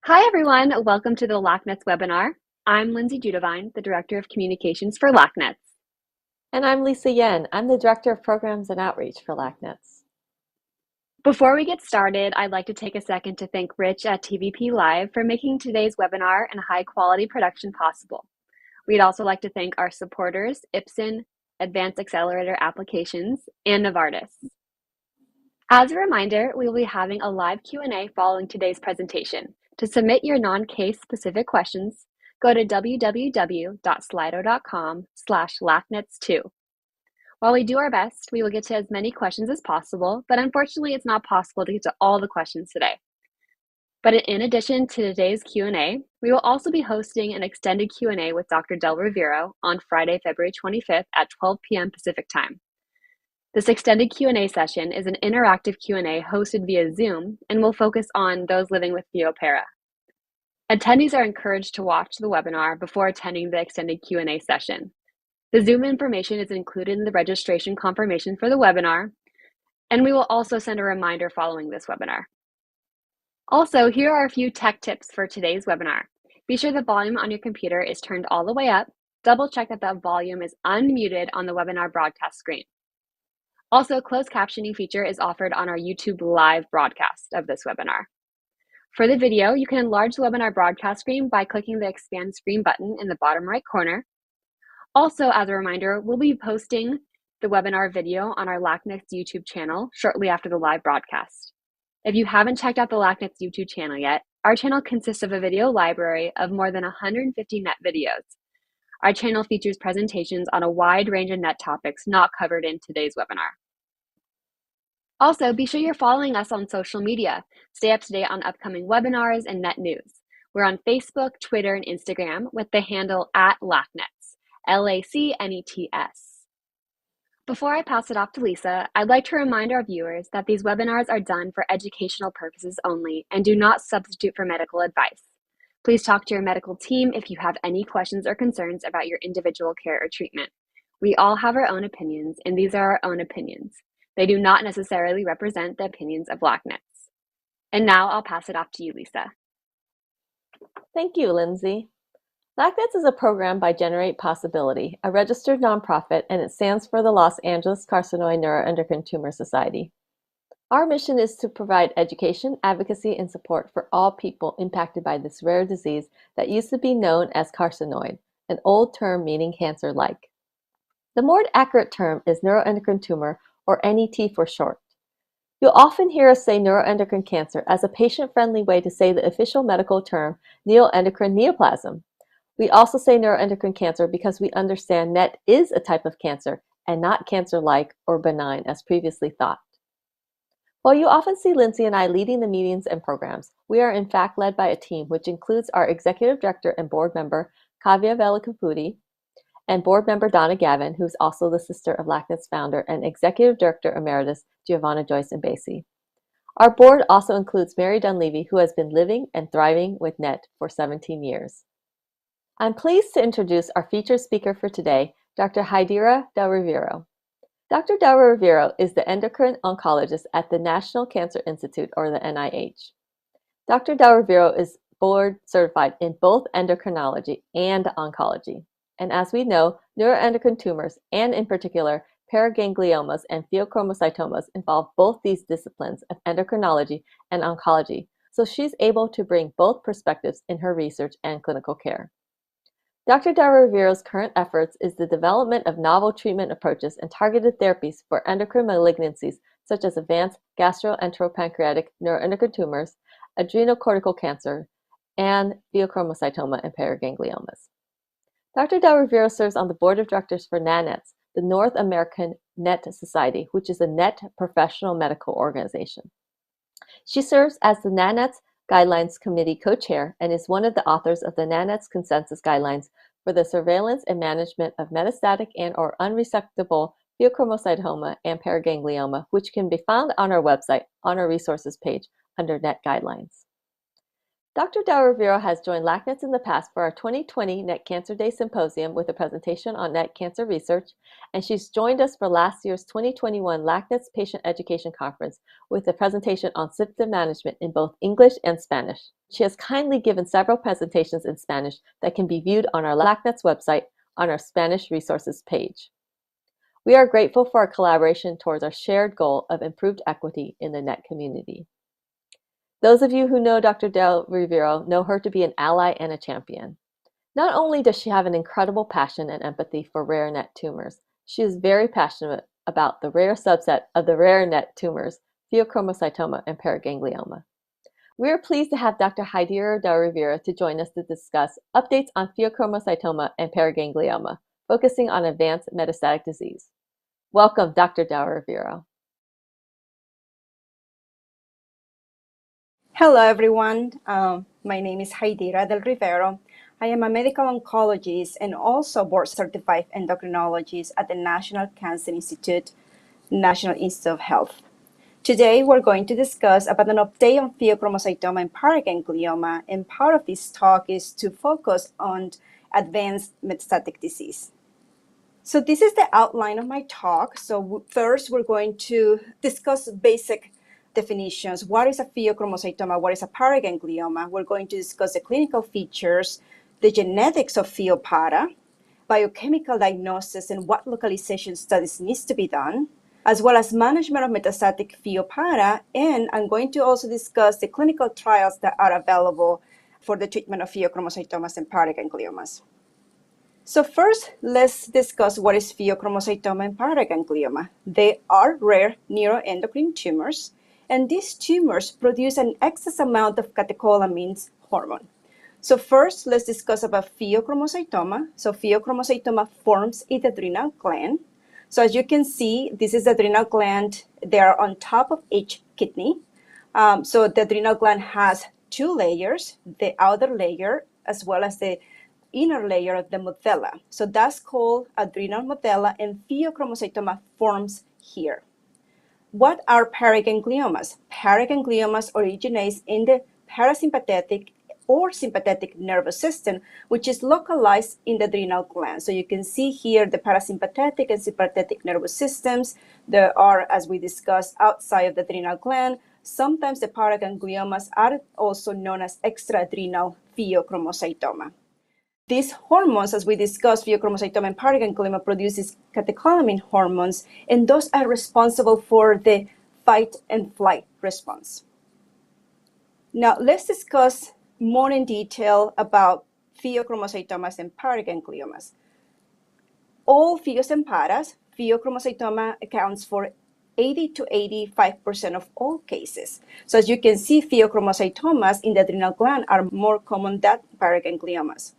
Hi, everyone. Welcome to the LACNETS webinar. I'm Lindsay Judavine, the Director of Communications for LACNETS. And I'm Lisa Yen. I'm the Director of Programs and Outreach for LACNETS. Before we get started, I'd like to take a second to thank Rich at TVP Live for making today's webinar and high-quality production possible. We'd also like to thank our supporters, Ipsen, Advanced Accelerator Applications, and Novartis. As a reminder, we will be having a live Q&A following today's presentation. To submit your non-case specific questions, go to www.slido.com/LACNETS2. While we do our best, we will get to as many questions as possible, but unfortunately it's not possible to get to all the questions today. But in addition to today's Q&A, we will also be hosting an extended Q&A with Dr. Del Rivero on Friday, February 25th at 12 p.m. Pacific Time. This extended Q&A session is an interactive Q&A hosted via Zoom and will focus on those living with Pheochromocytoma. Attendees are encouraged to watch the webinar before attending the extended Q&A session. The Zoom information is included in the registration confirmation for the webinar, and we will also send a reminder following this webinar. Also, here are a few tech tips for today's webinar. Be sure the volume on your computer is turned all the way up. Double check that the volume is unmuted on the webinar broadcast screen. Also, closed captioning feature is offered on our YouTube live broadcast of this webinar. For the video, you can enlarge the webinar broadcast screen by clicking the expand screen button in the bottom right corner. Also, as a reminder, we'll be posting the webinar video on our LACNETS YouTube channel shortly after the live broadcast. If you haven't checked out the LACNETS YouTube channel yet, our channel consists of a video library of more than 150 NET videos. Our channel features presentations on a wide range of NET topics not covered in today's webinar. Also, be sure you're following us on social media. Stay up to date on upcoming webinars and NET news. We're on Facebook, Twitter, and Instagram with the handle @LACNETS, LACNETS. Before I pass it off to Lisa, I'd like to remind our viewers that these webinars are done for educational purposes only and do not substitute for medical advice. Please talk to your medical team if you have any questions or concerns about your individual care or treatment. We all have our own opinions, and these are our own opinions. They do not necessarily represent the opinions of LACNETS. And now I'll pass it off to you, Lisa. Thank you, Lindsay. LACNETS is a program by Generate Possibility, a registered nonprofit, and it stands for the Los Angeles Carcinoid Neuroendocrine Tumor Society. Our mission is to provide education, advocacy, and support for all people impacted by this rare disease that used to be known as carcinoid, an old term meaning cancer-like. The more accurate term is neuroendocrine tumor, or NET for short. You'll often hear us say neuroendocrine cancer as a patient-friendly way to say the official medical term neuroendocrine neoplasm. We also say neuroendocrine cancer because we understand NET is a type of cancer and not cancer-like or benign as previously thought. While you often see Lindsay and I leading the meetings and programs, we are in fact led by a team which includes our executive director and board member, Kavya Vellakuputi, and board member Donna Gavin, who's also the sister of LACNETS founder and executive director emeritus Giovanna Joyce and Basie. Our board also includes Mary Dunleavy, who has been living and thriving with NET for 17 years. I'm pleased to introduce our featured speaker for today, Dr. Jaydira Del Rivero. Dr. Del Rivero is the endocrine oncologist at the National Cancer Institute, or the NIH. Dr. Del Rivero is board certified in both endocrinology and oncology. And as we know, neuroendocrine tumors, and in particular, paragangliomas and pheochromocytomas involve both these disciplines of endocrinology and oncology, so she's able to bring both perspectives in her research and clinical care. Dr. Del Rivero's current efforts is the development of novel treatment approaches and targeted therapies for endocrine malignancies such as advanced gastroenteropancreatic neuroendocrine tumors, adrenocortical cancer, and pheochromocytoma and paragangliomas. Dr. Del Rivero serves on the board of directors for NANETS, the North American NET Society, which is a NET professional medical organization. She serves as the NANETS Guidelines Committee co-chair and is one of the authors of the NANETS Consensus Guidelines for the surveillance and management of metastatic and/or unresectable pheochromocytoma and paraganglioma, which can be found on our website on our resources page under NET Guidelines. Dr. Del Rivero has joined LACNETS in the past for our 2020 NET Cancer Day Symposium with a presentation on NET cancer research, and she's joined us for last year's 2021 LACNETS Patient Education Conference with a presentation on symptom management in both English and Spanish. She has kindly given several presentations in Spanish that can be viewed on our LACNETS website on our Spanish resources page. We are grateful for our collaboration towards our shared goal of improved equity in the NET community. Those of you who know Dr. Del Rivero know her to be an ally and a champion. Not only does she have an incredible passion and empathy for rare NET tumors, she is very passionate about the rare subset of the rare NET tumors, pheochromocytoma and paraganglioma. We are pleased to have Dr. Jaydira Del Rivero to join us to discuss updates on pheochromocytoma and paraganglioma, focusing on advanced metastatic disease. Welcome, Dr. Del Rivero. Hello, everyone. My name is Jaydira Del Rivero. I am a medical oncologist and also board-certified endocrinologist at the National Cancer Institute, National Institute of Health. Today, we're going to discuss about an update on pheochromocytoma and paraganglioma, and part of this talk is to focus on advanced metastatic disease. So this is the outline of my talk. So first, we're going to discuss basic definitions. What is a pheochromocytoma? What is a paraganglioma? We're going to discuss the clinical features, the genetics of pheopara, biochemical diagnosis, and what localization studies needs to be done, as well as management of metastatic pheopara. And I'm going to also discuss the clinical trials that are available for the treatment of pheochromocytomas and paragangliomas. So first, let's discuss what is pheochromocytoma and paraganglioma. They are rare neuroendocrine tumors, and these tumors produce an excess amount of catecholamines hormone. So first, let's discuss about pheochromocytoma. So pheochromocytoma forms in the adrenal gland. So as you can see, this is the adrenal gland. They are on top of each kidney. So the adrenal gland has two layers, the outer layer as well as the inner layer of the medulla. So that's called adrenal medulla, and pheochromocytoma forms here. What are paragangliomas? Paragangliomas originates in the parasympathetic or sympathetic nervous system, which is localized in the adrenal gland. So you can see here the parasympathetic and sympathetic nervous systems. There are, as we discussed, outside of the adrenal gland. Sometimes the paragangliomas are also known as extraadrenal pheochromocytoma. These hormones, as we discussed, pheochromocytoma and paraganglioma produces catecholamine hormones, and those are responsible for the fight and flight response. Now, let's discuss more in detail about pheochromocytomas and paragangliomas. All pheos and paras, pheochromocytoma accounts for 80 to 85% of all cases. So as you can see, pheochromocytomas in the adrenal gland are more common than paragangliomas.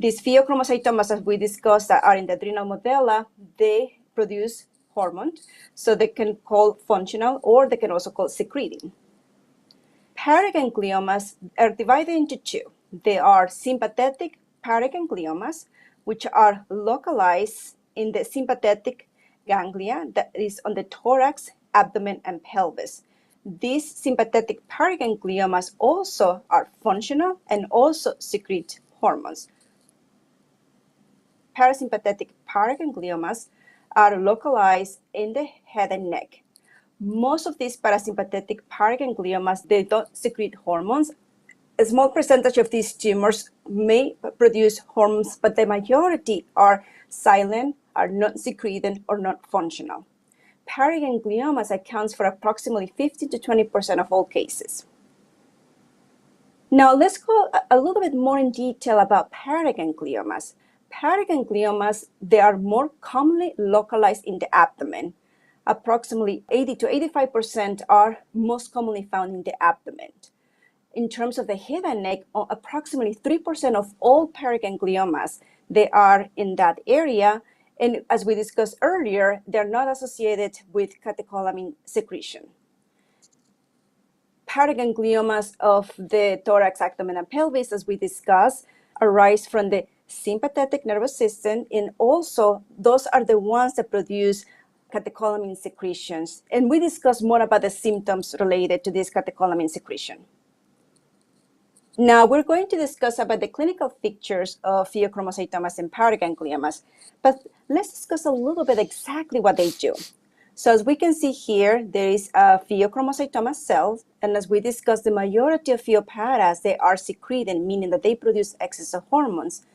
These pheochromocytomas, as we discussed, that are in the adrenal medulla, they produce hormone, so they can call functional or they can also call secreting. Paragangliomas are divided into two. They are sympathetic paragangliomas, which are localized in the sympathetic ganglia that is on the thorax, abdomen, and pelvis. These sympathetic paragangliomas also are functional and also secrete hormones. Parasympathetic paragangliomas are localized in the head and neck. Most of these parasympathetic paragangliomas, they don't secrete hormones. A small percentage of these tumors may produce hormones, but the majority are silent, are not secreted, or not functional. Paragangliomas accounts for approximately 15 to 20% of all cases. Now let's go a little bit more in detail about paragangliomas. Paragangliomas, they are more commonly localized in the abdomen. Approximately 80 to 85% are most commonly found in the abdomen. In terms of the head and neck, approximately 3% of all paragangliomas, they are in that area. And as we discussed earlier, they're not associated with catecholamine secretion. Paragangliomas of the thorax, abdomen, and pelvis, as we discussed, arise from the sympathetic nervous system, and also those are the ones that produce catecholamine secretions. And we discuss more about the symptoms related to this catecholamine secretion. Now we're going to discuss about the clinical features of pheochromocytomas and paragangliomas, but let's discuss a little bit exactly what they do. So as we can see here, there is a pheochromocytoma cell, and as we discussed, the majority of pheoparas, they are secreted, meaning that they produce excess of hormones.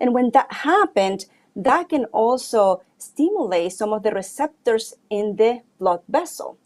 And when that happens, that can also stimulate some of the receptors in the blood vessel.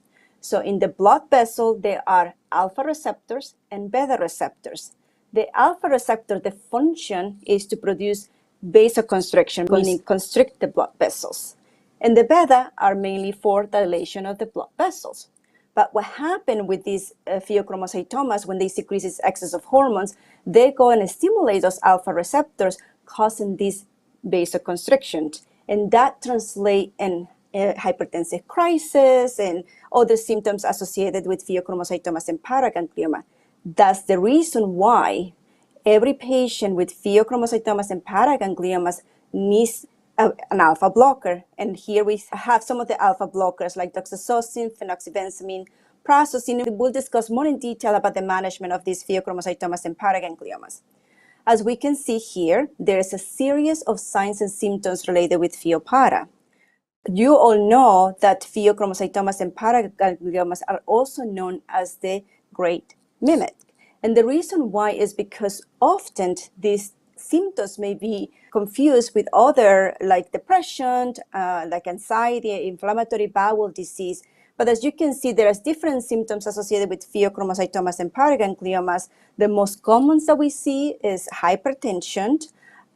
So in the blood vessel, there are alpha receptors and beta receptors. The alpha receptor, the function is to produce vasoconstriction, meaning constrict the blood vessels. And the beta are mainly for dilation of the blood vessels. But what happened with these pheochromocytomas, when they secrete this excess of hormones, they go and stimulate those alpha receptors, causing this vasoconstriction. And that translates in hypertensive crisis and other symptoms associated with pheochromocytomas and paraganglioma. That's the reason why every patient with pheochromocytomas and paragangliomas needs an alpha blocker. And here we have some of the alpha blockers like doxazosin, phenoxybenzamine, prazosin. We'll discuss more in detail about the management of these pheochromocytomas and paragangliomas. As we can see here, there is a series of signs and symptoms related with pheopara. You all know that pheochromocytomas and paragangliomas are also known as the great mimic. And the reason why is because often these symptoms may be confused with other like depression, like anxiety, inflammatory bowel disease. But as you can see, there are different symptoms associated with pheochromocytomas and paragangliomas. The most common that we see is hypertension,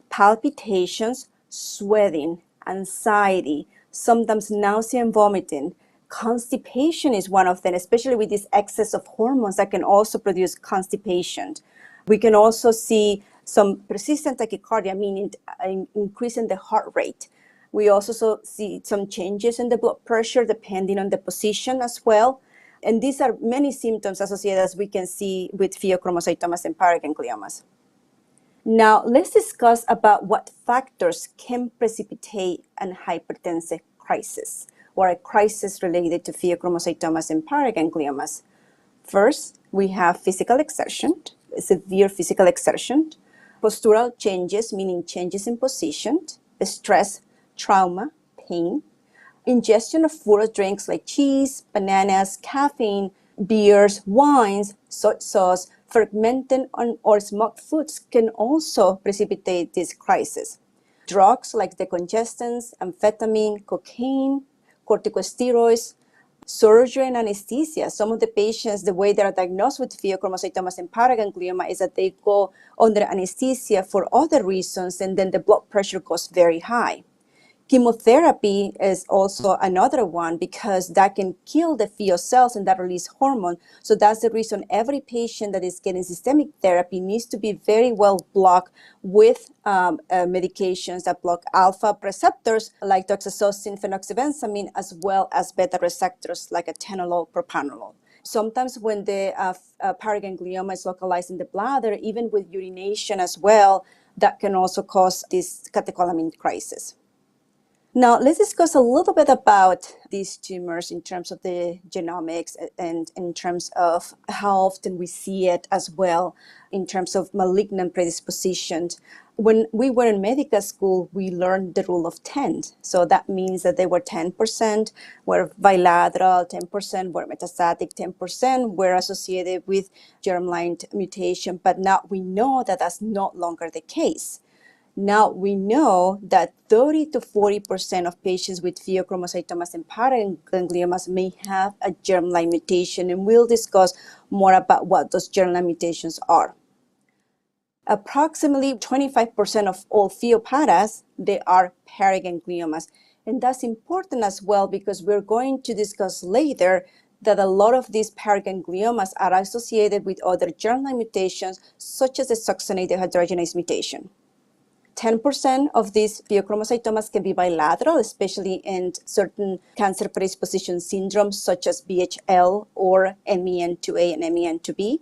palpitations, sweating, anxiety, sometimes nausea and vomiting. Constipation is one of them, especially with this excess of hormones that can also produce constipation. We can also see some persistent tachycardia, meaning an increase in the heart rate. We also see some changes in the blood pressure depending on the position as well. And these are many symptoms associated, as we can see, with pheochromocytomas and paragangliomas. Now, let's discuss about what factors can precipitate an hypertensive crisis or a crisis related to pheochromocytomas and paragangliomas. First, we have physical exertion, severe physical exertion, postural changes, meaning changes in position, stress, trauma, pain, ingestion of food or drinks like cheese, bananas, caffeine, beers, wines, soy sauce, fermented or smoked foods can also precipitate this crisis. Drugs like decongestants, amphetamine, cocaine, corticosteroids, surgery and anesthesia. Some of the patients, the way they are diagnosed with pheochromocytomas and paraganglioma is that they go under anesthesia for other reasons, and then the blood pressure goes very high. Chemotherapy is also another one because that can kill the pheo cells and that release hormone. So that's the reason every patient that is getting systemic therapy needs to be very well blocked with medications that block alpha receptors like doxazosin, phenoxybenzamine, as well as beta receptors like atenolol, propranolol. Sometimes when the paraganglioma is localized in the bladder, even with urination as well, that can also cause this catecholamine crisis. Now, let's discuss a little bit about these tumors in terms of the genomics and in terms of how often we see it as well in terms of malignant predisposition. When we were in medical school, we learned the rule of 10. So that means that they were 10% were bilateral, 10% were metastatic, 10% were associated with germline mutation. But now we know that that's no longer the case. Now we know that 30 to 40% of patients with pheochromocytomas and paragangliomas may have a germline mutation, and we'll discuss more about what those germline mutations are. Approximately 25% of all pheoparas, they are paragangliomas. And that's important as well because we're going to discuss later that a lot of these paragangliomas are associated with other germline mutations, such as the succinate dehydrogenase mutation. 10% of these pheochromocytomas can be bilateral, especially in certain cancer predisposition syndromes such as VHL or MEN2A and MEN2B.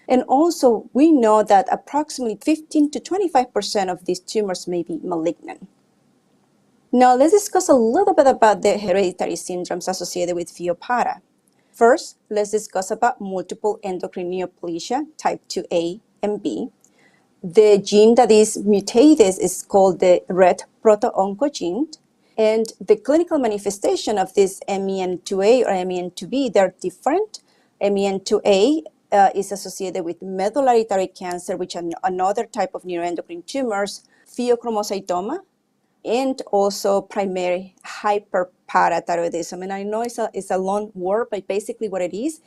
And also, we know that approximately 15 to 25% of these tumors may be malignant. Now, let's discuss a little bit about the hereditary syndromes associated with pheopara. First, let's discuss about multiple endocrine neoplasia type 2A and B. The gene that is mutated is called the red proto-oncogene, and the clinical manifestation of this MEN2A or MEN2B, they're different. MEN2A is associated with medullary cancer, which is another type of neuroendocrine tumors, pheochromocytoma, and also primary hyperparathyroidism. And I know it's a long word, but basically what it is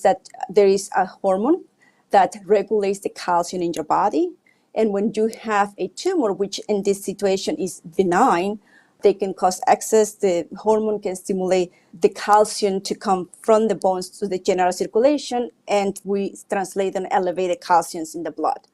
that there is a hormone that regulates the calcium in your body. And when you have a tumor, which in this situation is benign, they can cause excess. The hormone can stimulate the calcium to come from the bones to the general circulation, and we translate an elevated calciums in the blood.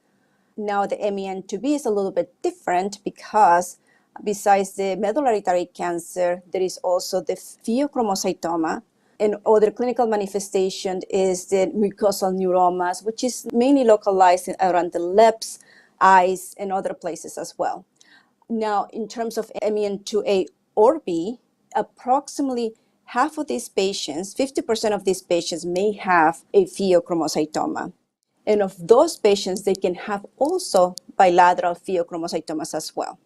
Now, the MEN2B is a little bit different because besides the medullary cancer, there is also the pheochromocytoma. And other clinical manifestation is the mucosal neuromas, which is mainly localized around the lips, eyes, and other places as well. Now, in terms of MEN2A or B, approximately half of these patients, 50% of these patients may have a pheochromocytoma. And of those patients, they can have also bilateral pheochromocytomas as well.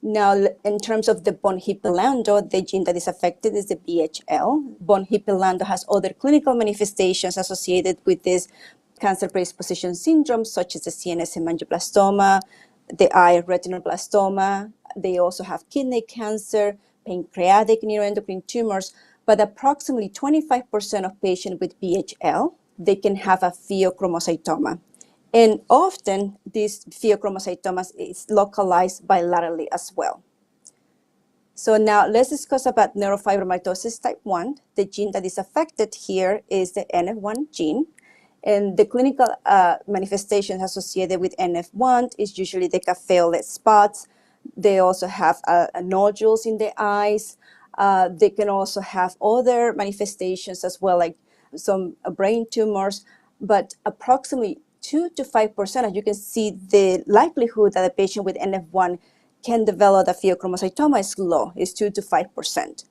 Now, in terms of the von Hippel-Lando, the gene that is affected is the VHL. Von Hippel-Lando has other clinical manifestations associated with this cancer predisposition syndrome, such as the CNS hemangioblastoma, the eye retinoblastoma. They also have kidney cancer, pancreatic neuroendocrine tumors, but approximately 25% of patients with VHL, they can have a pheochromocytoma. And often, this pheochromocytomas is localized bilaterally as well. So now let's discuss about neurofibromatosis type 1. The gene that is affected here is the NF1 gene. And the clinical manifestations associated with NF1 is usually the café-o-lait spots. They also have nodules in the eyes. They can also have other manifestations as well, like some brain tumors. But approximately 2 to 5%, as you can see, the likelihood that a patient with NF1 can develop a pheochromocytoma is low, is 2 to 5%.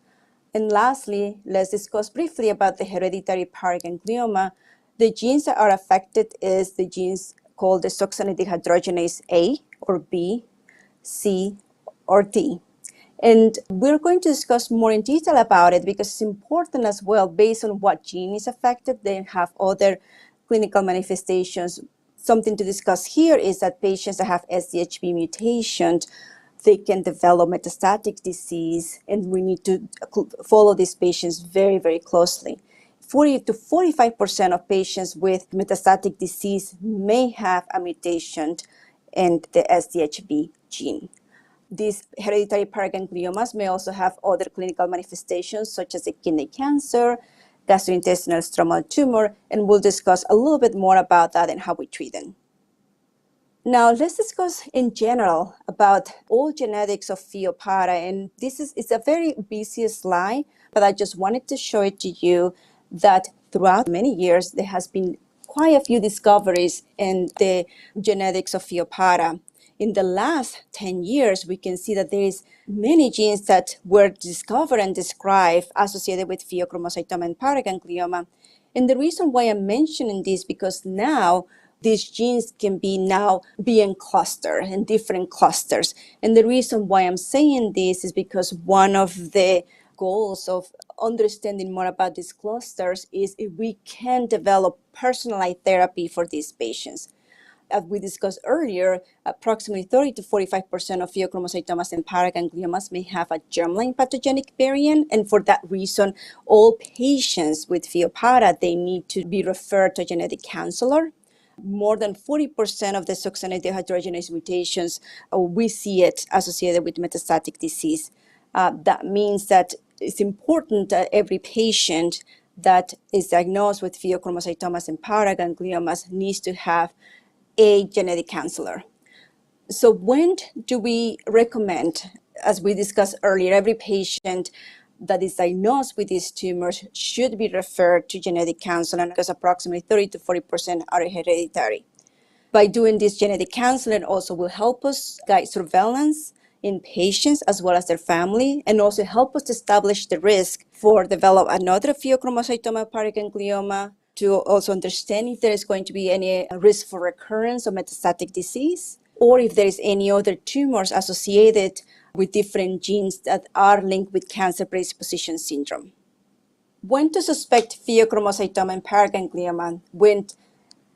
And lastly, let's discuss briefly about the hereditary paraganglioma. The genes that are affected is the genes called the succinate dehydrogenase A or B, C, or D. And we're going to discuss more in detail about it because it's important as well based on what gene is affected. They have other clinical manifestations. Something to discuss here is that patients that have SDHB mutation, they can develop metastatic disease, and we need to follow these patients very, very closely. 40 to 45% of patients with metastatic disease may have a mutation in the SDHB gene. These hereditary paragangliomas may also have other clinical manifestations such as a kidney cancer, gastrointestinal stromal tumor, and we'll discuss a little bit more about that and how we treat them. Now, let's discuss in general about all genetics of Pheopara. And this is a very busy slide, but I just wanted to show it to you that throughout many years, there has been quite a few discoveries in the genetics of Pheopara. In the last 10 years, we can see that there is many genes that were discovered and described associated with Pheochromocytoma and Paraganglioma. And the reason why I'm mentioning this because now these genes can be in cluster in different clusters. And the reason why I'm saying this is because one of the goals of understanding more about these clusters is if we can develop personalized therapy for these patients. As we discussed earlier, approximately 30 to 45% of pheochromocytomas and paragangliomas may have a germline pathogenic variant, and for that reason, all patients with Pheopara, they need to be referred to a genetic counselor. More than 40% of the succinate dehydrogenase mutations, we see it associated with metastatic disease. That means that it's important that every patient that is diagnosed with pheochromocytomas and paragangliomas needs to have a genetic counselor. So when do we recommend, as we discussed earlier, every patient that is diagnosed with these tumors should be referred to genetic counseling because approximately 30 to 40% are hereditary. By doing this genetic counseling also will help us guide surveillance in patients as well as their family, and also help us establish the risk for develop another pheochromocytoma paraganglioma, to also understand if there is going to be any risk for recurrence of metastatic disease, or if there is any other tumors associated with different genes that are linked with cancer predisposition syndrome. When to suspect pheochromocytoma and paraganglioma? When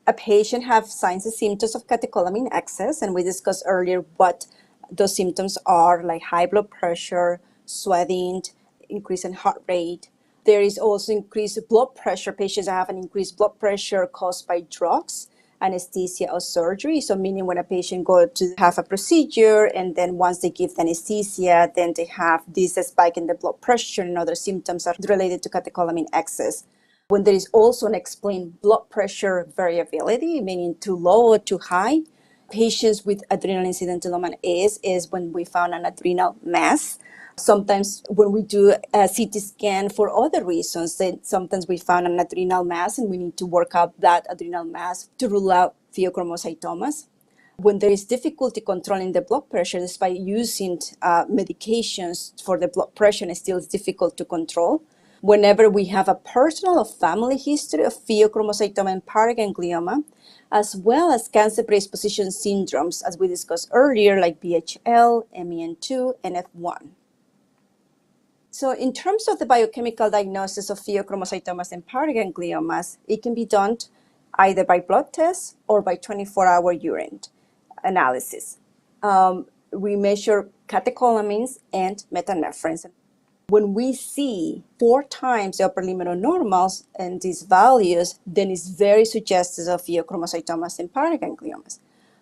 a patient have signs and symptoms of catecholamine excess, and we discussed earlier what those symptoms are, like high blood pressure, sweating, increase in heart rate. There is also increased blood pressure. Patients have an increased blood pressure caused by drugs, anesthesia, or surgery. So meaning when a patient goes to have a procedure, and then once they give the anesthesia, then they have this spike in the blood pressure, and other symptoms are related to catecholamine excess. When there is also unexplained blood pressure variability, meaning too low or too high. Patients with adrenal incidentaloman is when we found an adrenal mass. Sometimes when we do a CT scan for other reasons, then sometimes we found an adrenal mass and we need to work out that adrenal mass to rule out pheochromocytomas. When there is difficulty controlling the blood pressure, despite using medications for the blood pressure, it still is difficult to control. Whenever we have a personal or family history of pheochromocytoma and paraganglioma, as well as cancer predisposition syndromes, as we discussed earlier, like BHL, MEN2, and F1. So in terms of the biochemical diagnosis of pheochromocytomas and paragangliomas, it can be done either by blood tests or by 24-hour urine analysis. We measure catecholamines and metanephrines. When we see 4 times the upper limit of normals and these values, then it's very suggestive of pheochromocytomas and paragangliomas.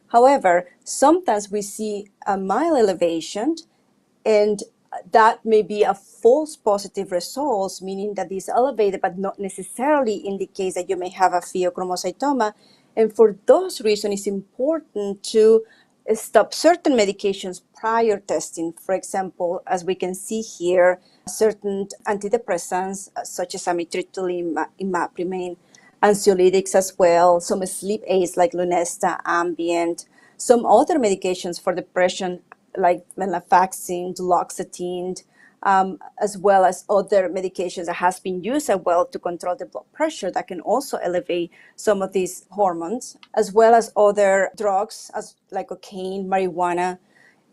However, sometimes we see a mild elevation, and that may be a false positive result, meaning that it's elevated, but not necessarily indicates that you may have a pheochromocytoma. And for those reasons, it's important to stop certain medications prior testing. For example, as we can see here, certain antidepressants such as amitriptyline, imaprimine, anxiolytics as well, some sleep aids like Lunesta, Ambient, some other medications for depression like venlafaxine, duloxetine, as well as other medications that has been used as well to control the blood pressure that can also elevate some of these hormones, as well as other drugs as like cocaine, marijuana.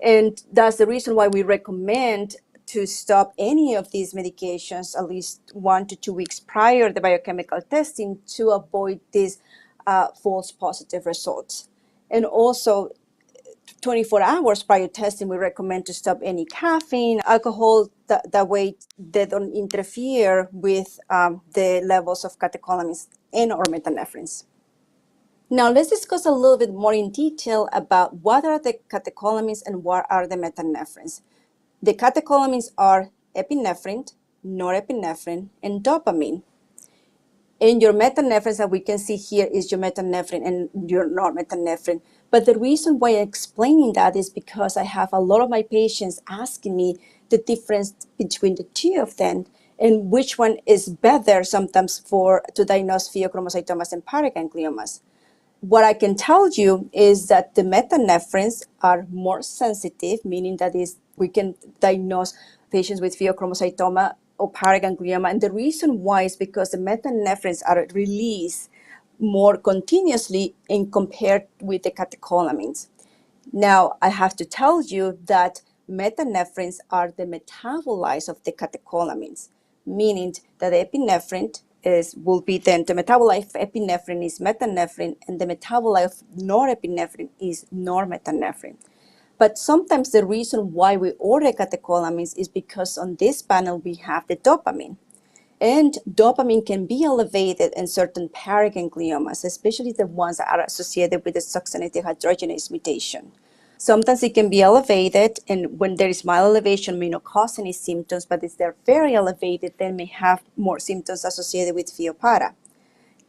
And that's the reason why we recommend to stop any of these medications at least 1 to 2 weeks prior to the biochemical testing to avoid these false positive results. And also 24 hours prior testing, we recommend to stop any caffeine, alcohol, that way they don't interfere with the levels of catecholamines and or methanephrin. Now let's discuss a little bit more in detail about what are the catecholamines and what are the methanephrin. The catecholamines are epinephrine, norepinephrine, and dopamine. And your methanephrin that we can see here is your methanephrin and your norepinephrine. But the reason why I'm explaining that is because I have a lot of my patients asking me the difference between the two of them and which one is better sometimes to diagnose pheochromocytomas and paragangliomas. What I can tell you is that the methanephrines are more sensitive, meaning that we can diagnose patients with pheochromocytoma or paraganglioma. And the reason why is because the methanephrines are released more continuously in compared with the catecholamines. Now, I have to tell you that methanephrines are the metabolites of the catecholamines, meaning that the epinephrine will be then the metabolite of epinephrine is methanephrine, and the metabolite of norepinephrine is normethanephrine. But sometimes the reason why we order catecholamines is because on this panel we have the dopamine. And dopamine can be elevated in certain paragangliomas, especially the ones that are associated with the succinated hydrogenase mutation. Sometimes it can be elevated, and when there is mild elevation, it may not cause any symptoms, but if they're very elevated, they may have more symptoms associated with pheopara.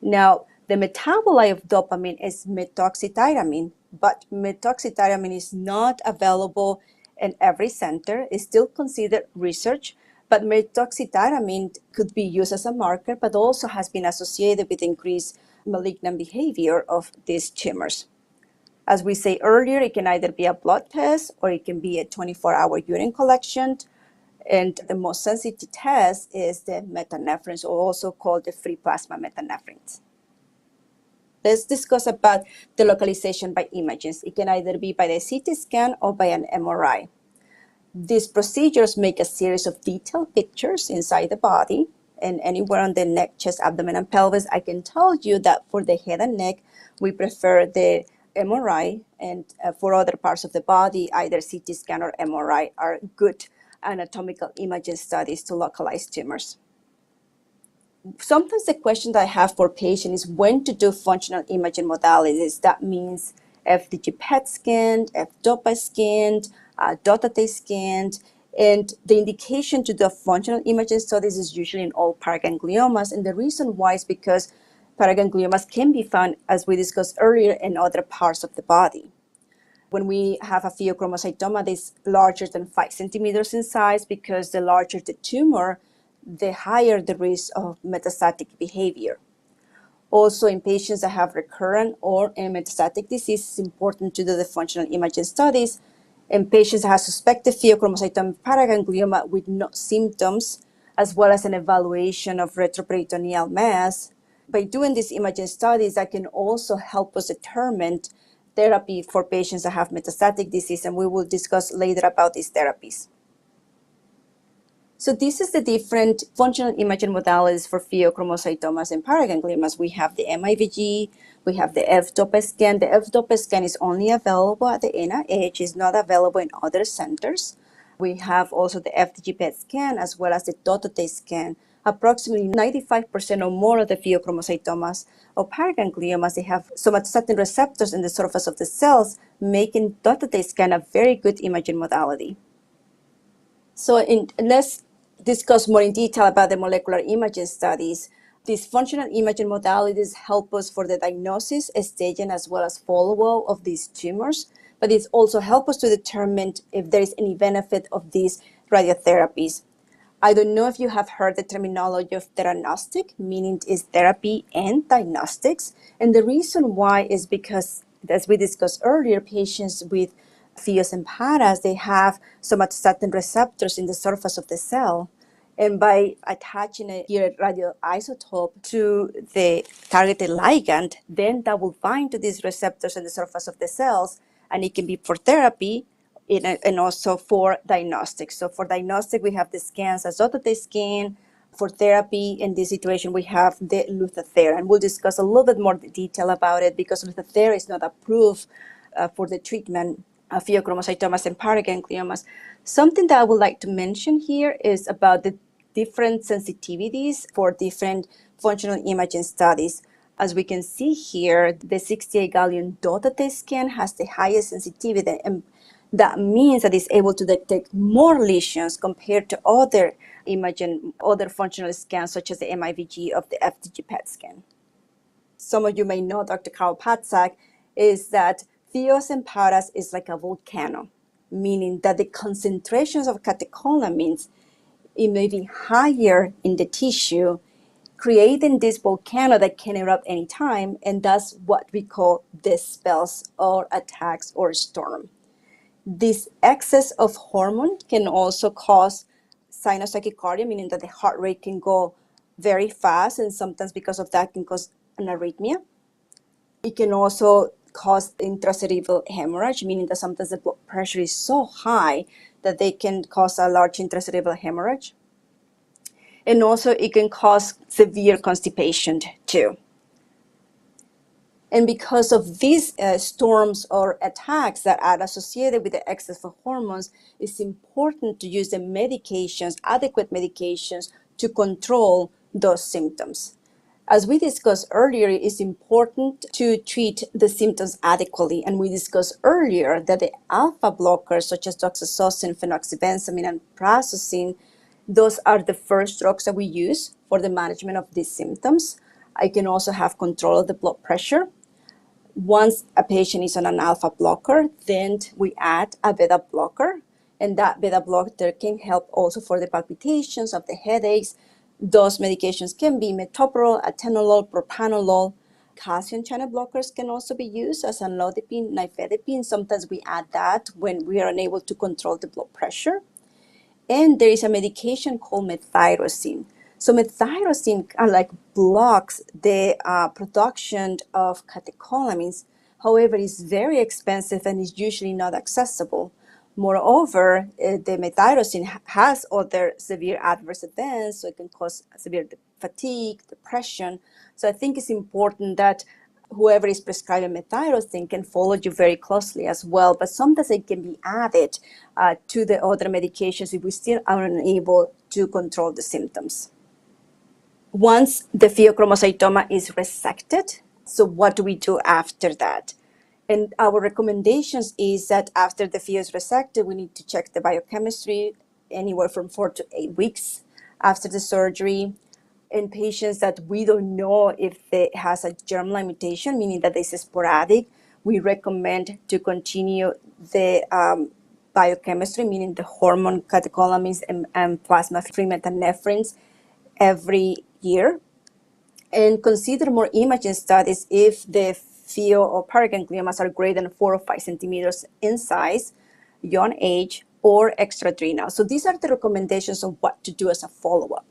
Now, the metabolite of dopamine is methoxytyramine, but methoxytyramine is not available in every center. It's still considered research, but methoxytyramine could be used as a marker, but also has been associated with increased malignant behavior of these tumors. As we say earlier, it can either be a blood test or it can be a 24-hour urine collection. And the most sensitive test is the methanephrin, or also called the free plasma methanephrin. Let's discuss about the localization by images. It can either be by the CT scan or by an MRI. These procedures make a series of detailed pictures inside the body and anywhere on the neck, chest, abdomen, and pelvis. I can tell you that for the head and neck, we prefer the MRI, and for other parts of the body, either CT scan or MRI are good anatomical imaging studies to localize tumors. Sometimes the question that I have for patients is when to do functional imaging modalities. That means FDG PET scanned, F-DOPA scanned, DOTA scanned, and the indication to do functional imaging studies is usually in all paragangliomas. And the reason why is because paragangliomas can be found, as we discussed earlier, in other parts of the body. When we have a pheochromocytoma that is larger than 5 centimeters in size, because the larger the tumor, the higher the risk of metastatic behavior. Also, in patients that have recurrent or metastatic disease, it's important to do the functional imaging studies. In patients that have suspected pheochromocytoma paraganglioma with no symptoms, as well as an evaluation of retroperitoneal mass. By doing these imaging studies, that can also help us determine therapy for patients that have metastatic disease, and we will discuss later about these therapies. So this is the different functional imaging modalities for pheochromocytomas and paragangliomas. We have the MIVG, we have the F-DOPA scan. The F-DOPA scan is only available at the NIH, is not available in other centers. We have also the FDG PET scan as well as the DOTA scan. Approximately 95% or more of the pheochromocytomas or paragangliomas, they have somatostatin receptors in the surface of the cells, making DOTA scan a very good imaging modality. So let's discuss more in detail about the molecular imaging studies. These functional imaging modalities help us for the diagnosis, staging, as well as follow-up of these tumors, but it also helps us to determine if there is any benefit of these radiotherapies. I don't know if you have heard the terminology of theranostic, meaning is therapy and diagnostics. And the reason why is because, as we discussed earlier, patients with Pheos and Paras, they have somatostatin receptors in the surface of the cell. And by attaching a radioisotope to the targeted ligand, then that will bind to these receptors in the surface of the cells, and it can be for therapy and also for diagnostics. So for diagnostic, we have the scans as DOTA scan. For therapy, in this situation, we have the Lutathera, and we'll discuss a little bit more detail about it because Lutathera is not approved for the treatment of pheochromocytomas and paragangliomas. Something that I would like to mention here is about the different sensitivities for different functional imaging studies. As we can see here, the 68 gallium DOTA scan has the highest sensitivity, and that means that it's able to detect more lesions compared to other imaging, other functional scans such as the MIVG of the FDG PET scan. Some of you may know Dr. Karl Patzak is that Pheos and Paras is like a volcano, meaning that the concentrations of catecholamines, it may be higher in the tissue, creating this volcano that can erupt anytime, and that's what we call dispels or attacks or storm. This excess of hormone can also cause sinus tachycardia, meaning that the heart rate can go very fast, and sometimes because of that can cause an arrhythmia. It can also cause intracerebral hemorrhage, meaning that sometimes the blood pressure is so high that they can cause a large intracerebral hemorrhage. And also it can cause severe constipation too. And because of these storms or attacks that are associated with the excess of hormones, it's important to use the medications, adequate medications, to control those symptoms. As we discussed earlier, it's important to treat the symptoms adequately. And we discussed earlier that the alpha blockers, such as doxazosin, phenoxybenzamine, and prazosin, those are the first drugs that we use for the management of these symptoms. I can also have control of the blood pressure. Once a patient is on an alpha blocker, then we add a beta blocker, and that beta blocker can help also for the palpitations, of the headaches. Those medications can be metoprolol, atenolol, propranolol. Calcium channel blockers can also be used as amlodipine, nifedipine. Sometimes we add that when we are unable to control the blood pressure. And there is a medication called methyrosine. So methyrosine blocks the production of catecholamines. However, it's very expensive and is usually not accessible. Moreover, the methyrosine has other severe adverse events, so it can cause severe fatigue, depression. So I think it's important that whoever is prescribing methyrosine can follow you very closely as well. But sometimes it can be added to the other medications if we still are unable to control the symptoms. Once the pheochromocytoma is resected, so what do we do after that? And our recommendations is that after the pheo is resected, we need to check the biochemistry anywhere from 4 to 8 weeks after the surgery. In patients that we don't know if it has a germline mutation, meaning that it's sporadic, we recommend to continue the biochemistry, meaning the hormone catecholamines and plasma fremetanephrines every year. And consider more imaging studies if the pheo or paragangliomas are greater than 4 or 5 centimeters in size, young age, or extraadrenal. So these are the recommendations of what to do as a follow-up.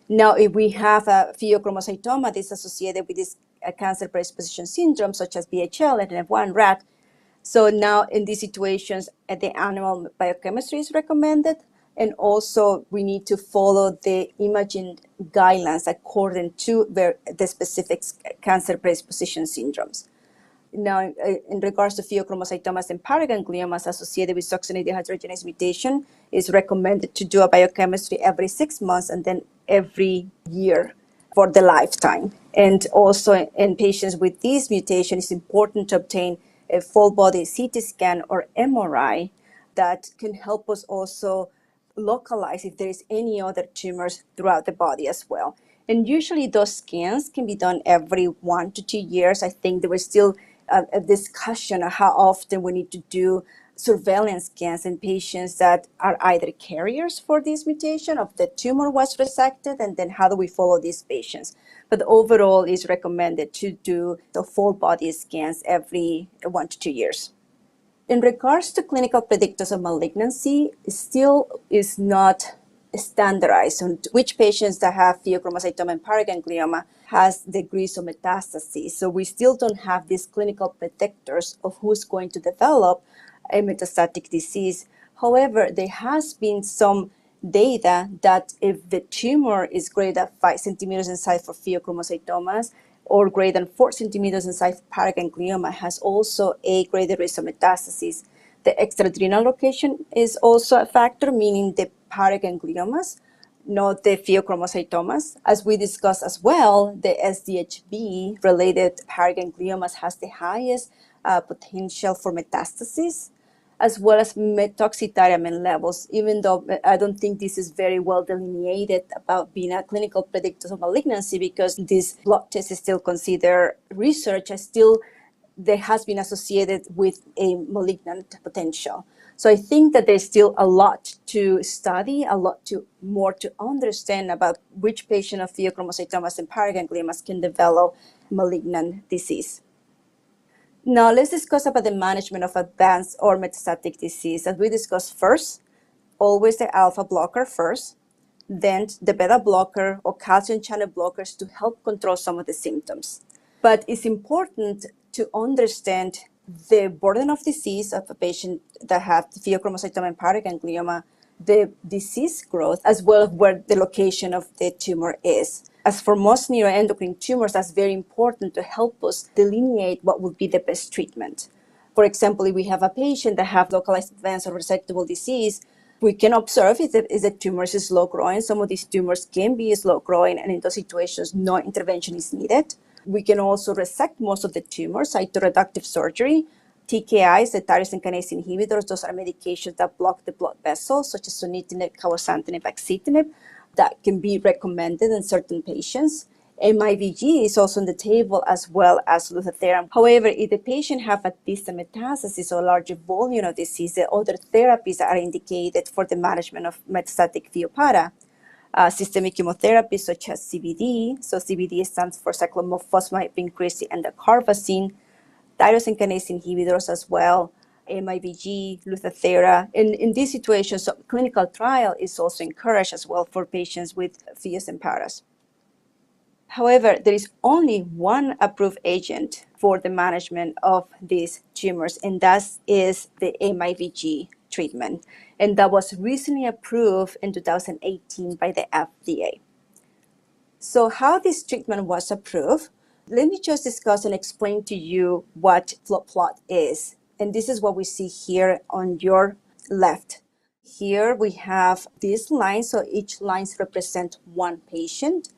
Now, if we have a pheochromocytoma that is associated with this cancer predisposition syndrome, such as VHL, NF1, RAT, so now in these situations, the animal biochemistry is recommended, and also we need to follow the imaging guidelines according to the specific cancer predisposition syndromes. Now, in regards to pheochromocytomas and paragangliomas associated with succinate dehydrogenase mutation, it's recommended to do a biochemistry every 6 months and then every year for the lifetime. And also in patients with these mutations, it's important to obtain a full body CT scan or MRI that can help us also localize if there is any other tumors throughout the body as well. And usually those scans can be done every 1 to 2 years. I think there was still a discussion on how often we need to do surveillance scans in patients that are either carriers for this mutation of the tumor was resected, and then how do we follow these patients. But overall, it's recommended to do the full body scans every 1 to 2 years. In regards to clinical predictors of malignancy, it still is not standardized on which patients that have pheochromocytoma and paraganglioma has degrees of metastasis. So we still don't have these clinical predictors of who's going to develop a metastatic disease. However, there has been some data that if the tumor is greater than 5 centimeters in size for pheochromocytomas, or greater than 4 centimeters in size, paraganglioma has also a greater risk of metastasis. The extraadrenal location is also a factor, meaning the paragangliomas, not the pheochromocytomas. As we discussed as well, the SDHB-related paragangliomas has the highest potential for metastasis, as well as methoxytariamine levels, even though I don't think this is very well delineated about being a clinical predictor of malignancy, because this blood test is still considered research, and still there has been associated with a malignant potential. So I think that there's still a lot to study, a lot more to understand about which patient of pheochromocytomas and paragangliomas can develop malignant disease. Now let's discuss about the management of advanced or metastatic disease. As we discussed first, always the alpha blocker first, then the beta blocker or calcium channel blockers to help control some of the symptoms. But it's important to understand the burden of disease of a patient that have pheochromocytoma and paraganglioma, the disease growth, as well as where the location of the tumor is. As for most neuroendocrine tumors, that's very important to help us delineate what would be the best treatment. For example, if we have a patient that have localized advanced or resectable disease, we can observe if the tumor is slow growing. Some of these tumors can be slow growing, and in those situations, no intervention is needed. We can also resect most of the tumors, cytoreductive surgery. TKIs, the tyrosine kinase inhibitors, those are medications that block the blood vessels, such as sunitinib, cabozantinib, axitinib, that can be recommended in certain patients. MIVG is also on the table, as well as lutetium. However, if the patient have a distant metastasis or larger volume of disease, the other therapies are indicated for the management of metastatic pheopara. Systemic chemotherapy such as CBD, so CBD stands for cyclophosphamide, vincristine, and the carvacin, tyrosine kinase inhibitors as well, MIVG, Lutathera. In these situations, so clinical trial is also encouraged as well for patients with PHEOs and paras. However, there is only one approved agent for the management of these tumors, and that is the MIVG treatment. And that was recently approved in 2018 by the FDA. So how this treatment was approved, let me just discuss and explain to you what flow plot is. And this is what we see here on your left. Here we have these lines, so each line represents one patient.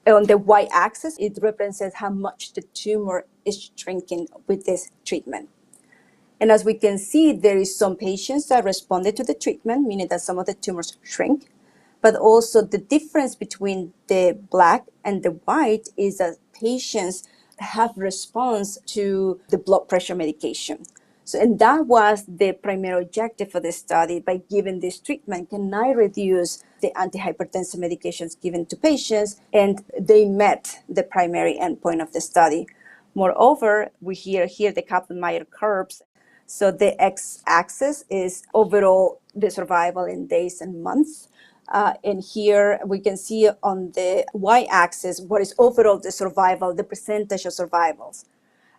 On the y-axis, it represents how much the tumor is shrinking with this treatment. And as we can see, there is some patients that responded to the treatment, meaning that some of the tumors shrink. But also the difference between the black and the white is that patients have response to the blood pressure medication. So, and that was the primary objective for the study. By giving this treatment, can I reduce the antihypertensive medications given to patients? And they met the primary endpoint of the study. Moreover, we here the Kaplan-Meier curves. So the x-axis is overall the survival in days and months. And here we can see on the y-axis what is overall the survival, the percentage of survivals.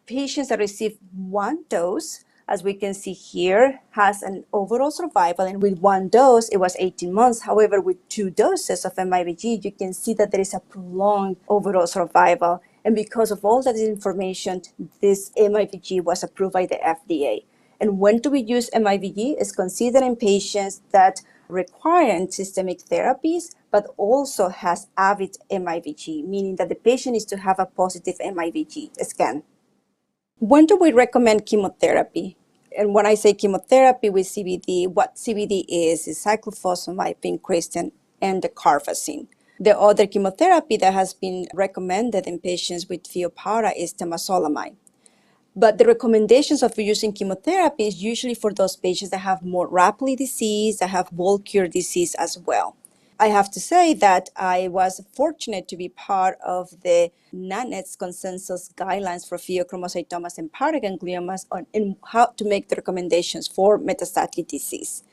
Patients that receive one dose, as we can see here, has an overall survival, and with one dose, it was 18 months. However, with 2 doses of MIVG, you can see that there is a prolonged overall survival. And because of all that information, this MIVG was approved by the FDA. And when do we use MIVG? It's considered in patients that require systemic therapies, but also has avid MIVG, meaning that the patient needs to have a positive MIVG scan. When do we recommend chemotherapy? And when I say chemotherapy with CVD, what CVD is cyclophosphamide, vincristine, and the carfacine. The other chemotherapy that has been recommended in patients with Pheochromocytoma is temozolomide. But the recommendations of using chemotherapy is usually for those patients that have more rapidly disease, that have bulkier disease as well. I have to say that I was fortunate to be part of the LACNETS consensus guidelines for pheochromocytomas and paragangliomas on how to make the recommendations for metastatic disease.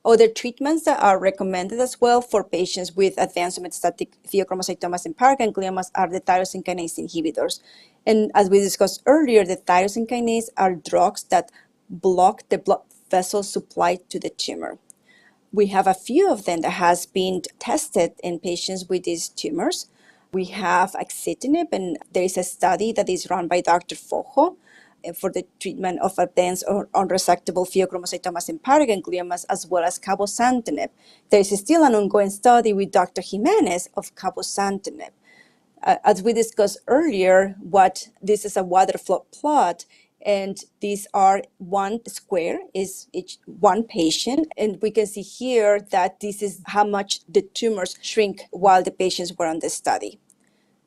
Other treatments that are recommended as well for patients with advanced metastatic pheochromocytomas and paragangliomas are the tyrosine kinase inhibitors. And as we discussed earlier, the tyrosine kinase are drugs that block the blood vessel supply to the tumor. We have a few of them that has been tested in patients with these tumors. We have axitinib, and there is a study that is run by Dr. Fojo for the treatment of advanced or unresectable pheochromocytomas and paragangliomas, as well as cabozantinib. There is still an ongoing study with Dr. Jimenez of cabozantinib. As we discussed earlier, this is a waterfall plot, and these are one square is each one patient, and we can see here that this is how much the tumors shrink while the patients were on the study.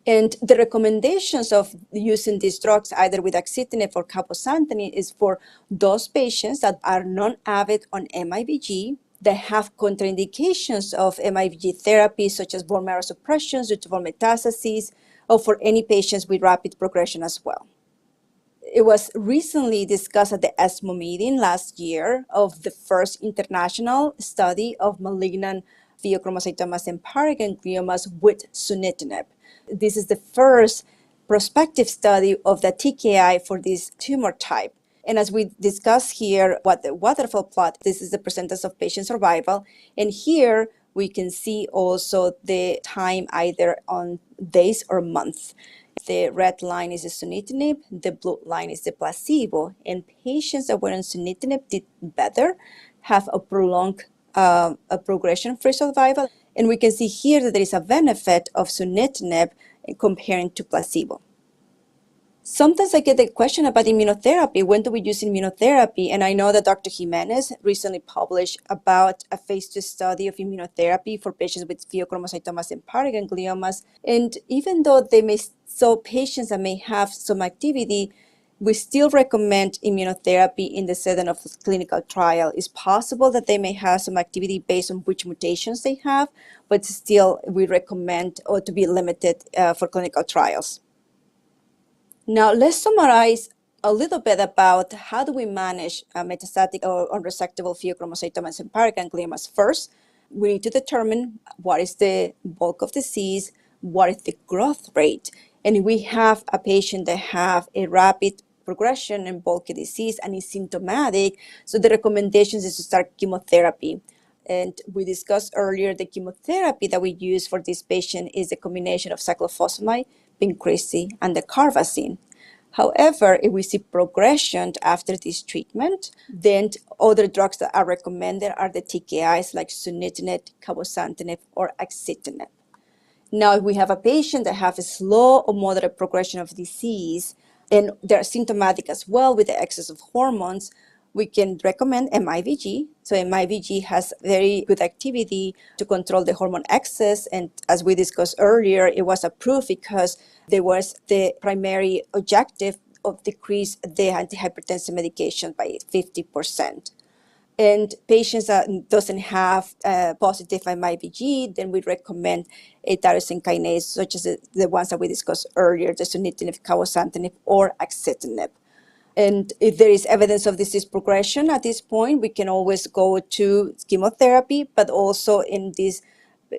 And the recommendations of using these drugs, either with axitinib or cabozantinib, is for those patients that are non-avid on MIVG, that have contraindications of MIVG therapy, such as bone marrow suppression due to bone metastases, or for any patients with rapid progression as well. It was recently discussed at the ESMO meeting last year of the first international study of malignant pheochromocytomas and paragangliomas with sunitinib. This is the first prospective study of the TKI for this tumor type. And as we discuss here, what the waterfall plot, this is the percentage of patient survival. And here we can see also the time either on days or months. The red line is the sunitinib, the blue line is the placebo. And patients that were on sunitinib did better, have a prolonged a progression-free survival. And we can see here that there is a benefit of sunitinib comparing to placebo. Sometimes I get the question about immunotherapy. When do we use immunotherapy? And I know that Dr. Jimenez recently published about a phase 2 study of immunotherapy for patients with pheochromocytomas and paragangliomas. And even though they may show patients that may have some activity, we still recommend immunotherapy in the setting of clinical trial. It's possible that they may have some activity based on which mutations they have, but still we recommend to be limited for clinical trials. Now, let's summarize a little bit about how do we manage metastatic or unresectable pheochromocytomas and paragangliomas. First, we need to determine what is the bulk of disease, what is the growth rate. And if we have a patient that have a rapid progression and bulky disease and is symptomatic, so the recommendations is to start chemotherapy. And we discussed earlier the chemotherapy that we use for this patient is a combination of cyclophosphamide, vincristine, and the carfacine. However, if we see progression after this treatment, then other drugs that are recommended are the TKIs like sunitinib, cabozantinib, or axitinib. Now, if we have a patient that has a slow or moderate progression of disease, and they're symptomatic as well with the excess of hormones, we can recommend MIVG. So MIVG has very good activity to control the hormone excess. And as we discussed earlier, it was approved because there was the primary objective of decrease the antihypertensive medication by 50%. And patients that doesn't have positive MIVG, then we recommend a tyrosine kinase, such as the ones that we discussed earlier, the sunitinib, cabozantinib, or axitinib. And if there is evidence of disease progression at this point, we can always go to chemotherapy, but also in this,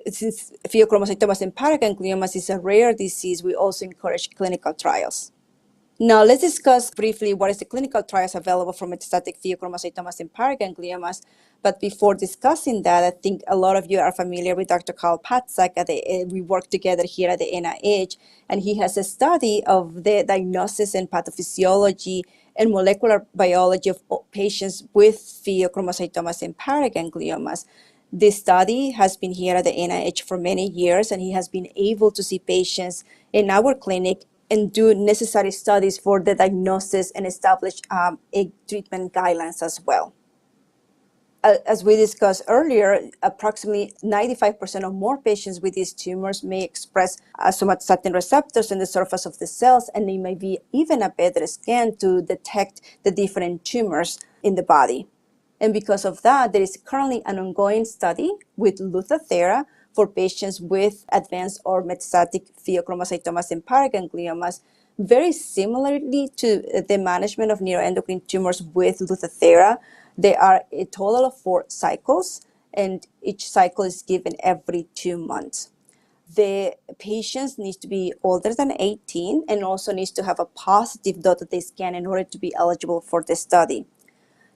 since pheochromocytomas and paragangliomas is a rare disease, we also encourage clinical trials. Now, let's discuss briefly what is the clinical trials available for metastatic pheochromocytomas and paragangliomas. But before discussing that, I think a lot of you are familiar with Dr. Carl Patzak. We work together here at the NIH, and he has a study of the diagnosis and pathophysiology and molecular biology of patients with pheochromocytomas and paragangliomas. This study has been here at the NIH for many years, and he has been able to see patients in our clinic and do necessary studies for the diagnosis and establish a treatment guidelines as well. As we discussed earlier, approximately 95% or more patients with these tumors may express somatostatin receptors in the surface of the cells, and they may be even a better scan to detect the different tumors in the body. And because of that, there is currently an ongoing study with Lutathera for patients with advanced or metastatic pheochromocytomas and paragangliomas, very similarly to the management of neuroendocrine tumors with Lutathera. There are a total of 4 cycles, and each cycle is given every 2 months. The patients need to be older than 18 and also needs to have a positive DOTA scan in order to be eligible for the study.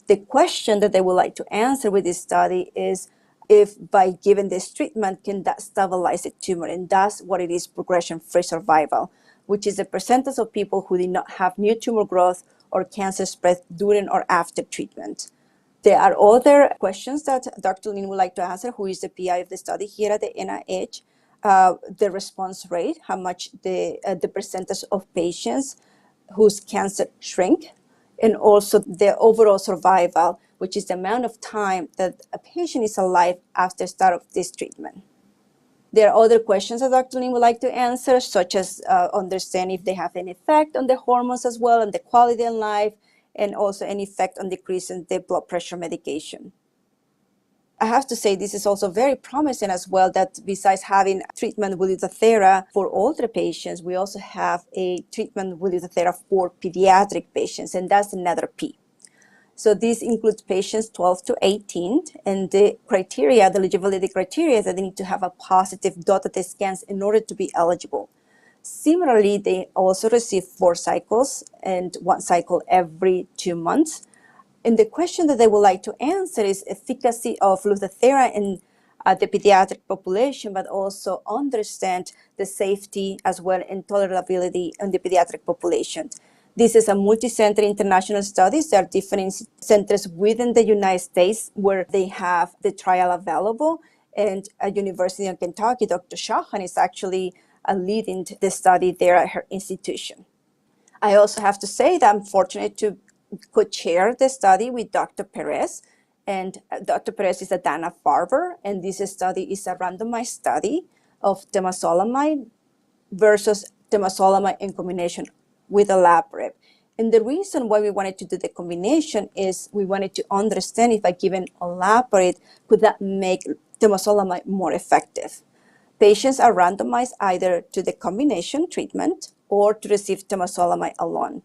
The question that they would like to answer with this study is if by giving this treatment, can that stabilize the tumor? And that's what it is, progression-free survival, which is the percentage of people who did not have new tumor growth or cancer spread during or after treatment. There are other questions that Dr. Lin would like to answer, who is the PI of the study here at the NIH. The response rate, how much the percentage of patients whose cancer shrink, and also the overall survival, which is the amount of time that a patient is alive after start of this treatment. There are other questions that Dr. Lin would like to answer, such as understand if they have an effect on the hormones as well, and the quality of life, and also an effect on decreasing the blood pressure medication. I have to say this is also very promising as well, that besides having treatment with Lutathera for older patients, we also have a treatment with Lutathera for pediatric patients, and that's another P. So this includes patients 12 to 18, and the criteria, the eligibility criteria, is that they need to have a positive DOTA scans in order to be eligible. Similarly, they also receive 4 cycles and 1 cycle every 2 months. And the question that they would like to answer is efficacy of Lutathera in the pediatric population, but also understand the safety as well and tolerability in the pediatric population. This is a multi-center international study. There are different centers within the United States where they have the trial available. And at University of Kentucky, Dr. Shahan is actually leading the study there at her institution. I also have to say that I'm fortunate to co-chair the study with Dr. Perez. And Dr. Perez is a Dana-Farber, and this study is a randomized study of temozolomide versus temozolomide in combination with olaparib. And the reason why we wanted to do the combination is we wanted to understand if by given olaparib, could that make temozolomide more effective. Patients are randomized either to the combination treatment or to receive temozolomide alone.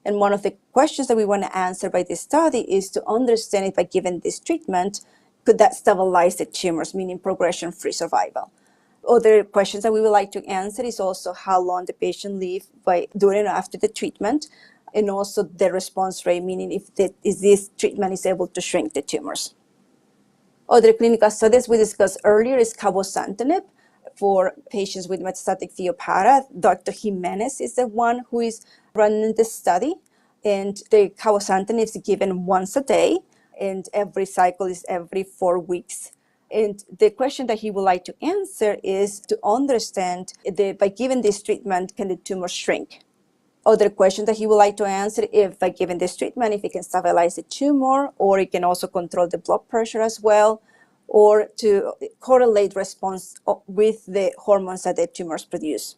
And one of the questions that we want to answer by this study is to understand if by given this treatment, could that stabilize the tumors, meaning progression-free survival. Other questions that we would like to answer is also how long the patient live by during and after the treatment, and also the response rate, meaning if this treatment is able to shrink the tumors. Other clinical studies we discussed earlier is cabozantinib for patients with metastatic Pheopara. Dr. Jimenez is the one who is running the study, and the cabozantinib is given once a day, and every cycle is every 4 weeks. And the question that he would like to answer is to understand by giving this treatment, can the tumor shrink? Other question that he would like to answer, if by giving this treatment, if it can stabilize the tumor, or it can also control the blood pressure as well, or to correlate response with the hormones that the tumors produce.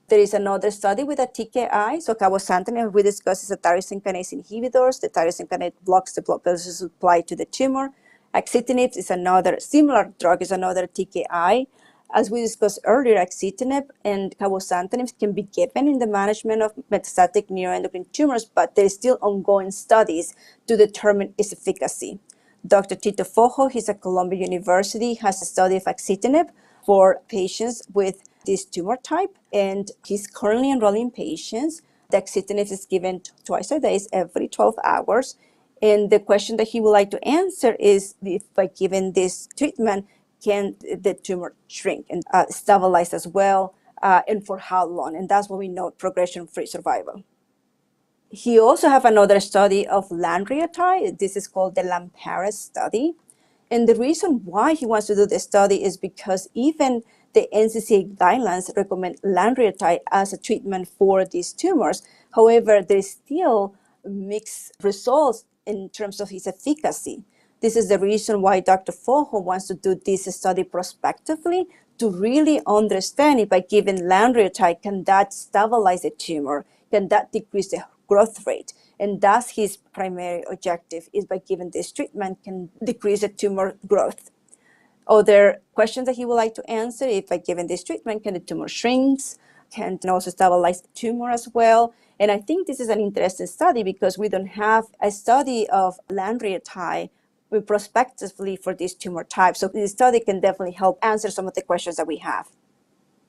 There is another study with a TKI. So cabozantinib, we discussed, is a tyrosine kinase inhibitors. The tyrosine kinase blocks the blood vessel supply to the tumor. Axitinib is another similar drug, is another TKI. As we discussed earlier, axitinib and cabozantinib can be given in the management of metastatic neuroendocrine tumors, but there is still ongoing studies to determine its efficacy. Dr. Tito Fojo, he's at Columbia University, has a study of axitinib for patients with this tumor type, and he's currently enrolling patients. Daxitinib is given twice a day, every 12 hours. And the question that he would like to answer is if by giving this treatment, can the tumor shrink and stabilize as well, and for how long? And that's what we know, progression-free survival. He also have another study of lanreotide. This is called the LAMPARA study. And the reason why he wants to do this study is because even the NCCN guidelines recommend lanreotide as a treatment for these tumors. However, there's still mixed results in terms of its efficacy. This is the reason why Dr. Fojo wants to do this study prospectively to really understand if by giving lanreotide, can that stabilize the tumor? Can that decrease the growth rate? And that's his primary objective, is by giving this treatment can decrease the tumor growth. Other questions that he would like to answer, if by giving this treatment, can the tumor shrinks? Can also stabilize the tumor as well? And I think this is an interesting study because we don't have a study of lanreotide prospectively for this tumor type. So this study can definitely help answer some of the questions that we have.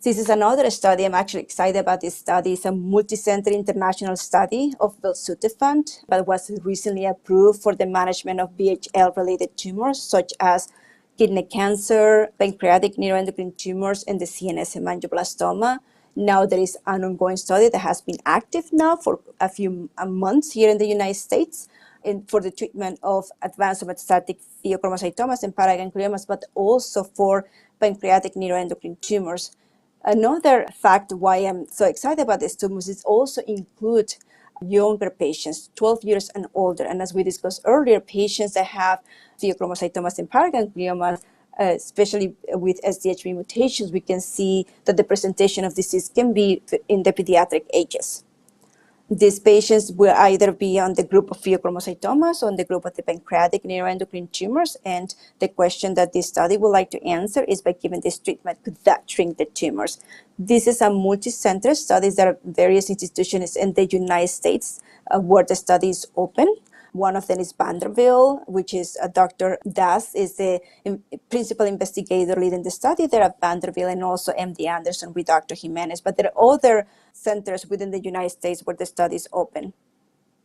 This is another study. I'm actually excited about this study. It's a multicenter international study of belzutifan that was recently approved for the management of VHL-related tumors, such as kidney cancer, pancreatic neuroendocrine tumors, and the CNS hemangioblastoma. Now there is an ongoing study that has been active now for a few months here in the United States for the treatment of advanced metastatic pheochromocytomas and paragangliomas, but also for pancreatic neuroendocrine tumors. Another fact why I'm so excited about these tumors is also include younger patients, 12 years and older. And as we discussed earlier, patients that have pheochromocytomas and paragangliomas, especially with SDHB mutations, we can see that the presentation of disease can be in the pediatric ages. These patients will either be on the group of pheochromocytomas or on the group of the pancreatic neuroendocrine tumors. And the question that this study would like to answer is, by giving this treatment, could that shrink the tumors? This is a multi-center study. There are various institutions in the United States where the study is open. One of them is Vanderbilt, which is Dr. Das is the principal investigator leading the study there at Vanderbilt, and also MD Anderson with Dr. Jimenez. But there are other centers within the United States where the study is open.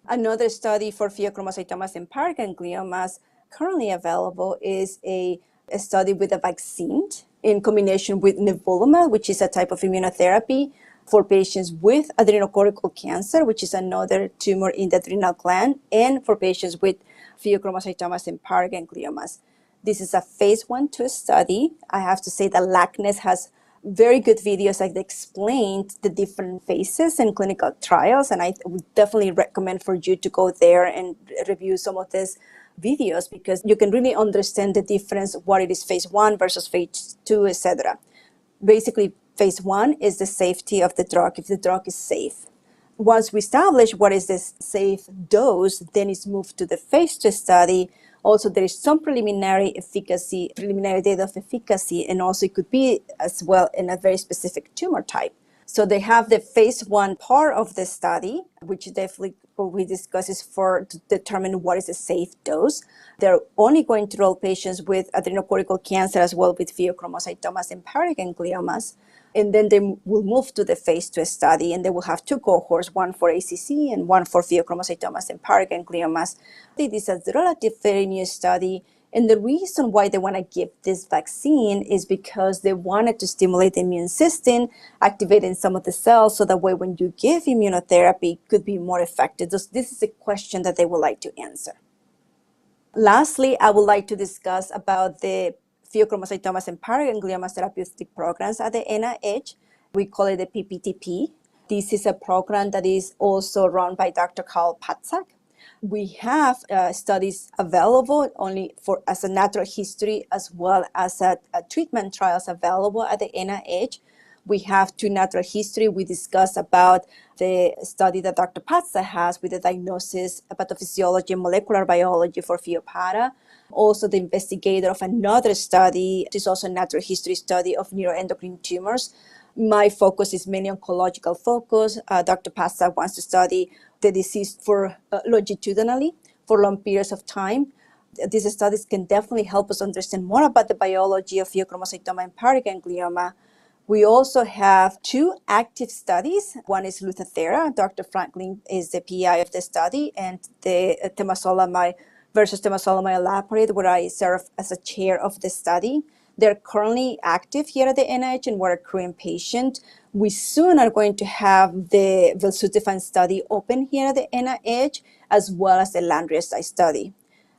Another study for pheochromocytomas and paragangliomas currently available is a study with a vaccine in combination with nivolumab, which is a type of immunotherapy for patients with adrenocortical cancer, which is another tumor in the adrenal gland, and for patients with pheochromocytomas and paragangliomas. This is a phase 1/2 study. I have to say that LACNETS has very good videos that explain the different phases and clinical trials, and I would definitely recommend for you to go there and review some of these videos, because you can really understand the difference, what it is phase 1 versus phase 2, etc. Basically, phase 1 is the safety of the drug, if the drug is safe. Once we establish what is this safe dose, then it's moved to the phase 2 study. Also, there is some preliminary data of efficacy, and also it could be as well in a very specific tumor type. So they have the phase 1 part of the study, which definitely what we discuss is for to determine what is a safe dose. They're only going to enroll patients with adrenocortical cancer as well with pheochromocytomas and paragangliomas. And then they will move to the phase 2 study, and they will have 2 cohorts, one for ACC and one for pheochromocytomas and paragangliomas. It is a relatively very new study, and the reason why they want to give this vaccine is because they wanted to stimulate the immune system, activating some of the cells, so that way when you give immunotherapy, it could be more effective. This is a question that they would like to answer. Lastly, I would like to discuss about the pheochromocytomas and paragangliomas therapeutic programs at the NIH. We call it the PPTP. This is a program that is also run by Dr. Karl Patzak. We have studies available only for as a natural history as well as a treatment trials available at the NIH. We have 2 natural history. We discussed about the study that Dr. Patzak has with the diagnosis, pathophysiology, and molecular biology for PheoPara. Also, the investigator of another study, which is also a natural history study of neuroendocrine tumors. My focus is mainly oncological focus. Dr. Patzak wants to study the disease for longitudinally for long periods of time. These studies can definitely help us understand more about the biology of pheochromocytoma and paraganglioma. We also have 2 active studies. One is Lutathera. Dr. Franklin is the PI of the study, and the temozolomide versus temozolomide olaparib, where I serve as a chair of the study. They're currently active here at the NIH, and we're accruing patients. We soon are going to have the belzutifan study open here at the NIH, as well as the lanreotide study.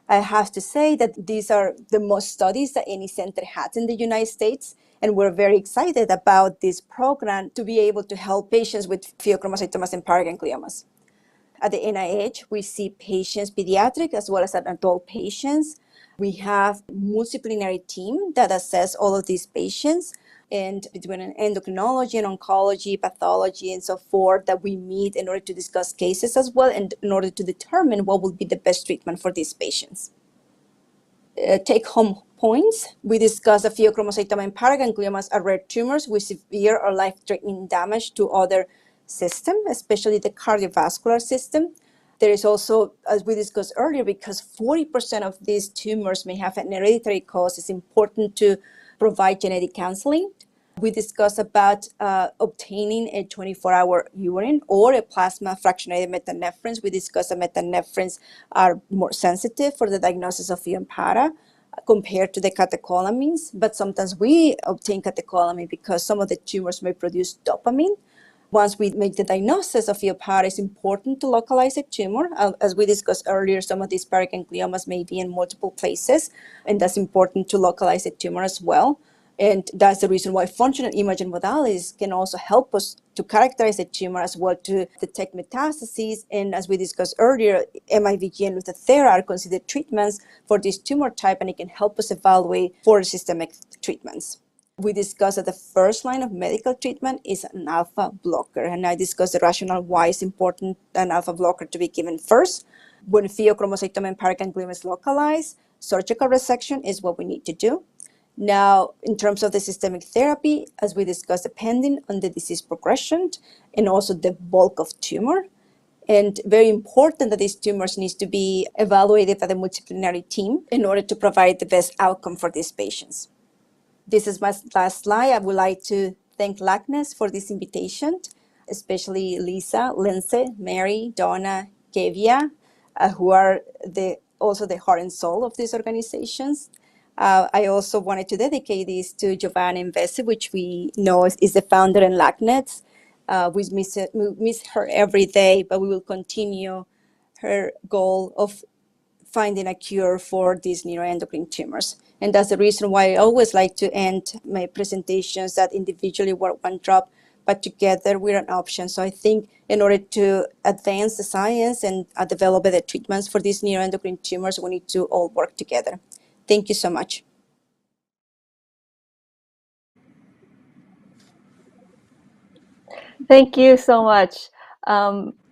I have to say that these are the most studies that any center has in the United States, and we're very excited about this program to be able to help patients with pheochromocytomas and paragangliomas. At the NIH, we see patients, pediatric as well as adult patients. We have a multidisciplinary team that assess all of these patients, and between endocrinology and oncology, pathology, and so forth, that we meet in order to discuss cases as well, and in order to determine what will be the best treatment for these patients. Take-home points. We discussed the pheochromocytoma and paragangliomas are rare tumors with severe or life-threatening damage to other systems, especially the cardiovascular system. There is also, as we discussed earlier, because 40% of these tumors may have an hereditary cause, it's important to provide genetic counseling. We discussed about obtaining a 24-hour urine or a plasma fractionated metanephrines. We discussed that metanephrines are more sensitive for the diagnosis of Phe and para compared to the catecholamines, but sometimes we obtain catecholamine because some of the tumors may produce dopamine. Once we make the diagnosis of Phe and para, it's important to localize the tumor. As we discussed earlier, some of these paragangliomas may be in multiple places, and that's important to localize the tumor as well. And that's the reason why functional imaging modalities can also help us to characterize the tumor as well, to detect metastases. And as we discussed earlier, MIVG and Lutathera are considered treatments for this tumor type, and it can help us evaluate for systemic treatments. We discussed that the first line of medical treatment is an alpha blocker, and I discussed the rationale why it's important an alpha blocker to be given first. When pheochromocytoma and paraganglioma is localized, surgical resection is what we need to do. Now, in terms of the systemic therapy, as we discussed, depending on the disease progression and also the bulk of tumor, and very important that these tumors need to be evaluated by the multidisciplinary team in order to provide the best outcome for these patients. This is my last slide. I would like to thank LACNETS for this invitation, especially Lisa, Lindsay, Mary, Donna, Kevia, who are also the heart and soul of these organizations. I also wanted to dedicate this to Giovanna Invesi, which we know is the founder in LACNETS. We miss her every day, but we will continue her goal of finding a cure for these neuroendocrine tumors. And that's the reason why I always like to end my presentations that individually we're one drop, but together we're an option. So I think in order to advance the science and develop the treatments for these neuroendocrine tumors, we need to all work together. Thank you so much. Thank you so much.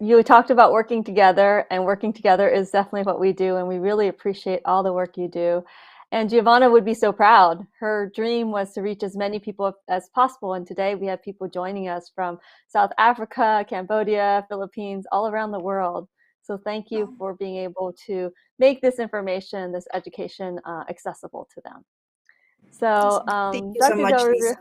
You talked about working together, and working together is definitely what we do, and we really appreciate all the work you do. And Giovanna would be so proud. Her dream was to reach as many people as possible, and today we have people joining us from South Africa, Cambodia, Philippines, all around the world. So thank you for being able to make this information, this education accessible to them. So Thank you so Dr. much, Del Rivero.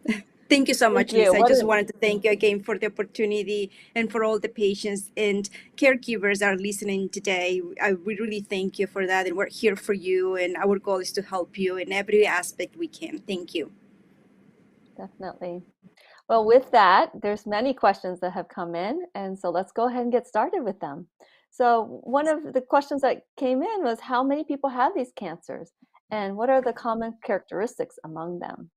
Lisa. Thank you so much, Lisa. I just wanted to thank you again for the opportunity and for all the patients and caregivers that are listening today. We really thank you for that, and we're here for you, and our goal is to help you in every aspect we can. Thank you. Definitely. Well, with that, there's many questions that have come in, and so let's go ahead and get started with them. So one of the questions that came in was, how many people have these cancers, and what are the common characteristics among them?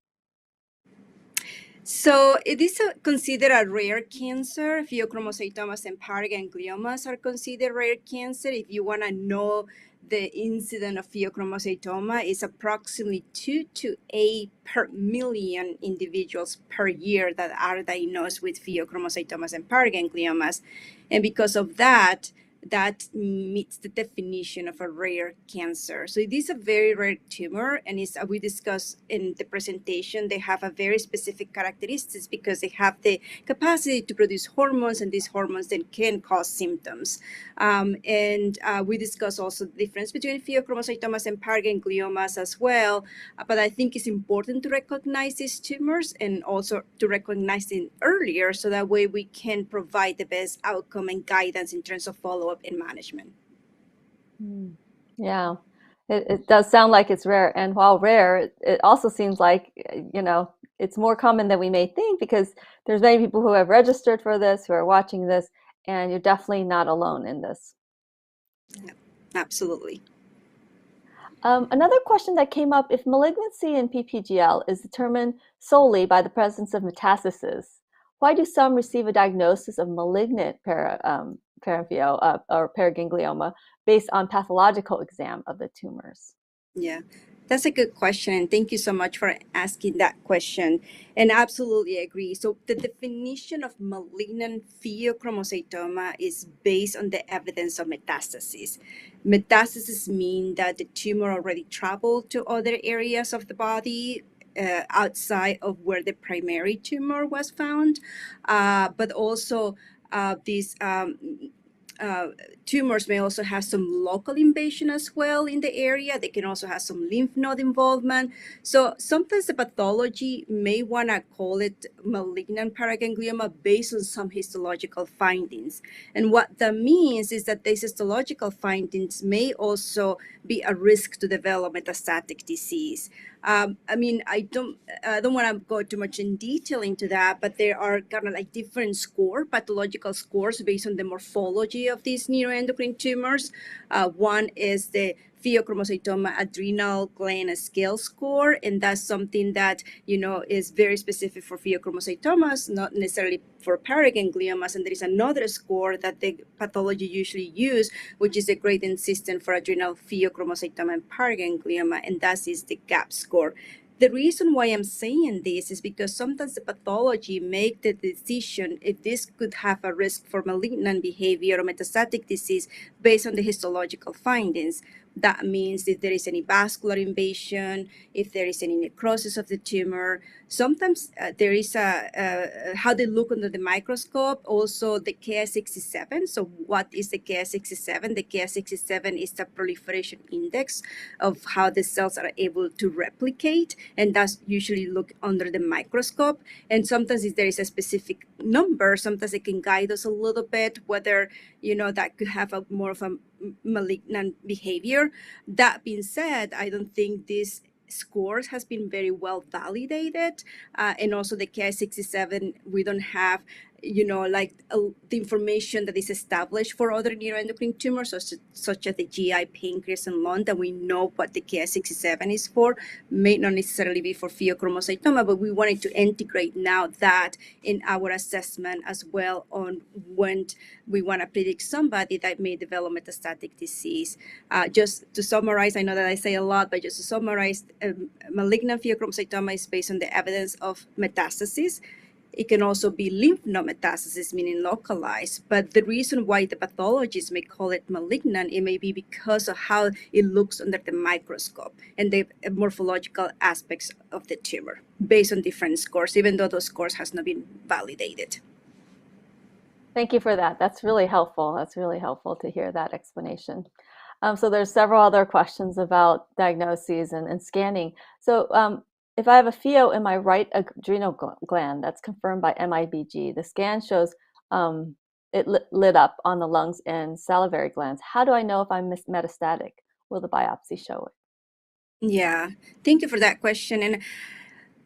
So it is considered a rare cancer. Pheochromocytomas and paragangliomas are considered rare cancer. If you want to know the incidence of pheochromocytoma, is approximately 2 to 8 per million individuals per year that are diagnosed with pheochromocytomas and paragangliomas. And because of that, that meets the definition of a rare cancer. So it is a very rare tumor, and as we discussed in the presentation, they have a very specific characteristics because they have the capacity to produce hormones, and these hormones then can cause symptoms. And we discussed also the difference between pheochromocytomas and paragangliomas as well. But I think it's important to recognize these tumors and also to recognize them earlier so that way we can provide the best outcome and guidance in terms of follow-up and management. Yeah, it does sound like it's rare. And while rare, it also seems like, it's more common than we may think because there's many people who have registered for this, who are watching this, and you're definitely not alone in this. Yeah, absolutely. Another question that came up, if malignancy in PPGL is determined solely by the presence of metastasis, why do some receive a diagnosis of malignant paraganglioma or paraganglioma based on pathological exam of the tumors? Yeah, that's a good question. And thank you so much for asking that question. And absolutely agree. So the definition of malignant pheochromocytoma is based on the evidence of metastasis. Metastasis mean that the tumor already traveled to other areas of the body outside of where the primary tumor was found. But also these tumors may also have some local invasion as well in the area. They can also have some lymph node involvement. So sometimes the pathology may want to call it malignant paraganglioma based on some histological findings. And what that means is that these histological findings may also be a risk to develop metastatic disease. I don't want to go too much in detail into that, but there are kind of like different pathological scores based on the morphology of these neuroendocrine tumors. One is the pheochromocytoma adrenal gland scale score, and that's something that is very specific for pheochromocytomas, not necessarily for paragangliomas. And there is another score that the pathology usually use, which is the gradient system for adrenal pheochromocytoma and paraganglioma, and that is the GAP score. The reason why I'm saying this is because sometimes the pathology make the decision if this could have a risk for malignant behavior or metastatic disease based on the histological findings. That means if there is any vascular invasion, if there is any necrosis of the tumor. Sometimes there is how they look under the microscope, also the Ki-67. So what is the Ki-67? The Ki-67 is the proliferation index of how the cells are able to replicate, and that's usually look under the microscope. And sometimes if there is a specific number, sometimes it can guide us a little bit whether that could have more of a malignant behavior. That being said, I don't think this scores has been very well validated, and also the Ki-67, we don't have the information that is established for other neuroendocrine tumors, such as the GI, pancreas, and lung, that we know what the Ki-67 is for. May not necessarily be for pheochromocytoma, but we wanted to integrate now that in our assessment as well on when we want to predict somebody that may develop metastatic disease. Just to summarize, I know that I say a lot, but just to summarize, malignant pheochromocytoma is based on the evidence of metastasis. It can also be lymph node metastasis, meaning localized. But the reason why the pathologists may call it malignant, it may be because of how it looks under the microscope and the morphological aspects of the tumor based on different scores, even though those scores has not been validated. Thank you for that. That's really helpful. That's really helpful to hear that explanation. So there's several other questions about diagnoses and scanning. So if I have a pheo in my right adrenal gland that's confirmed by MIBG, the scan shows it lit up on the lungs and salivary glands. How do I know if I'm metastatic? Will the biopsy show it? Yeah, thank you for that question. And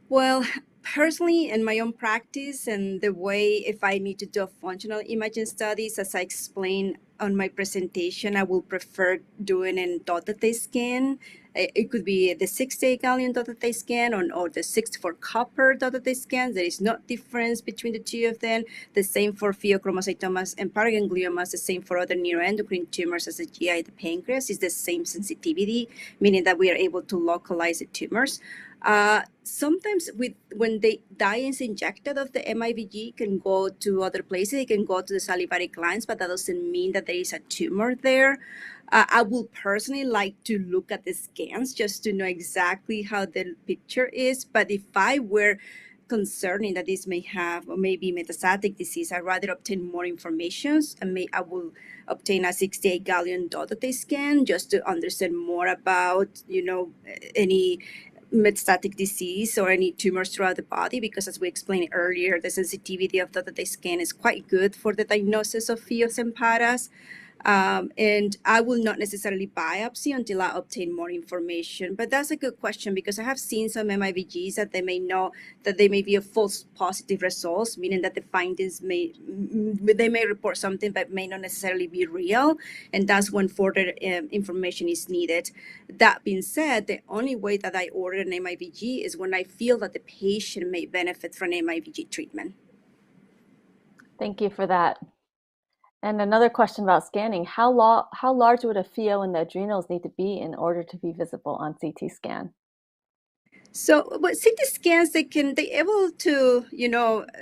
well, personally, in my own practice and the way if I need to do a functional imaging studies, as I explained on my presentation, I will prefer doing a dotted scan It could be the 68 gallium DOTA scan or the 64 copper DOTA scan. There is no difference between the two of them. The same for pheochromocytomas and paragangliomas, the same for other neuroendocrine tumors as the GI, the pancreas, is the same sensitivity, meaning that we are able to localize the tumors. Sometimes when the dye is injected of the MIBG can go to other places. It can go to the salivary glands, but that doesn't mean that there is a tumor there. I would personally like to look at the scans just to know exactly how the picture is. But if I were concerning that this may have or maybe metastatic disease, I'd rather obtain more information. I will obtain a 68 gallium DOTA scan just to understand more about, any metastatic disease or any tumors throughout the body, because as we explained earlier, the sensitivity of DOTA scan is quite good for the diagnosis of Pheos and Paras. And I will not necessarily biopsy until I obtain more information. But that's a good question, because I have seen some MIVGs that they may know that they may be a false positive results, meaning that the findings they may report something but may not necessarily be real. And that's when further information is needed. That being said, the only way that I order an MIVG is when I feel that the patient may benefit from MIVG treatment. Thank you for that. And another question about scanning, how large would a Pheo in the adrenals need to be in order to be visible on CT scan? So, but CT scans, they able to,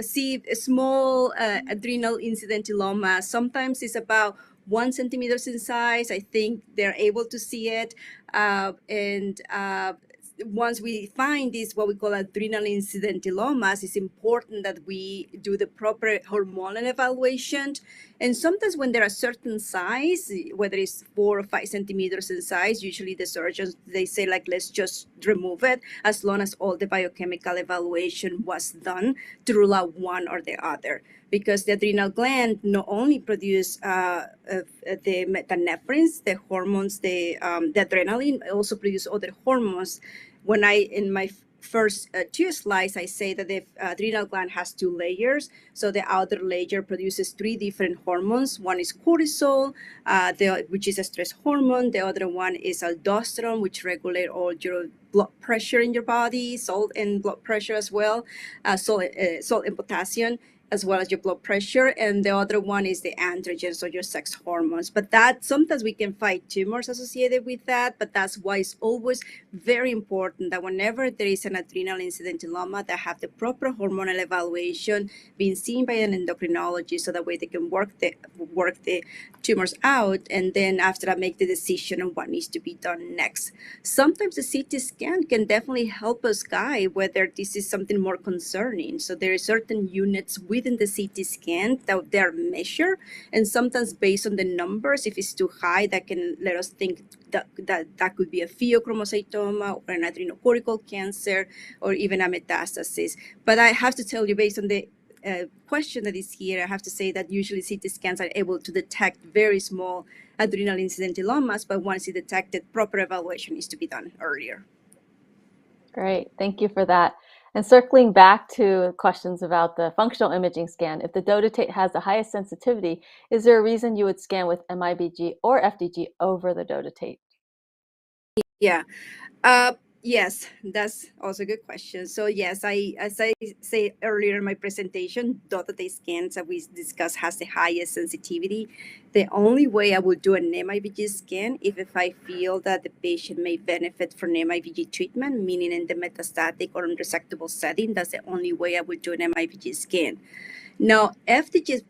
see a small adrenal incidentilloma. Sometimes it's about 1 centimeters in size. I think they're able to see it. And once we find this, what we call adrenal incidentillomas, it's important that we do the proper hormonal evaluation. And sometimes when they're a certain size, whether it's 4 or 5 centimeters in size, usually the surgeons, they say, like, let's just remove it, as long as all the biochemical evaluation was done to rule out one or the other. Because the adrenal gland not only produce the methanephrin, the hormones, the adrenaline, also produce other hormones. When in my first 2 slides, I say that the adrenal gland has 2 layers. So the outer layer produces 3 different hormones. One is cortisol, which is a stress hormone. The other one is aldosterone, which regulates all your blood pressure in your body, salt and blood pressure as well, salt and potassium, as well as your blood pressure. And the other one is the androgens, or your sex hormones. But that sometimes we can find tumors associated with that. But that's why it's always very important that whenever there is an adrenal incidentilloma, that have the proper hormonal evaluation being seen by an endocrinologist, so that way they can work the tumors out, and then after that make the decision on what needs to be done next. Sometimes the CT scan can definitely help us guide whether this is something more concerning. So there are certain units within the CT scan that they are measured, and sometimes based on the numbers, if it's too high, that can let us think that could be a pheochromocytoma or an adrenocortical cancer or even a metastasis. But I have to tell you, based on the question that is here, I have to say that usually CT scans are able to detect very small adrenal incidentillomas, but once it's detected, proper evaluation needs to be done earlier. Great, thank you for that. And circling back to questions about the functional imaging scan, if the dotatate has the highest sensitivity, is there a reason you would scan with MIBG or FDG over the dotatate? Yeah. Yes, that's also a good question. So yes, as I say earlier in my presentation, DOTA scans that we discussed has the highest sensitivity. The only way I would do an MIBG scan if I feel that the patient may benefit from MIBG treatment, meaning in the metastatic or unresectable setting. That's the only way I would do an MIBG scan. Now, FDG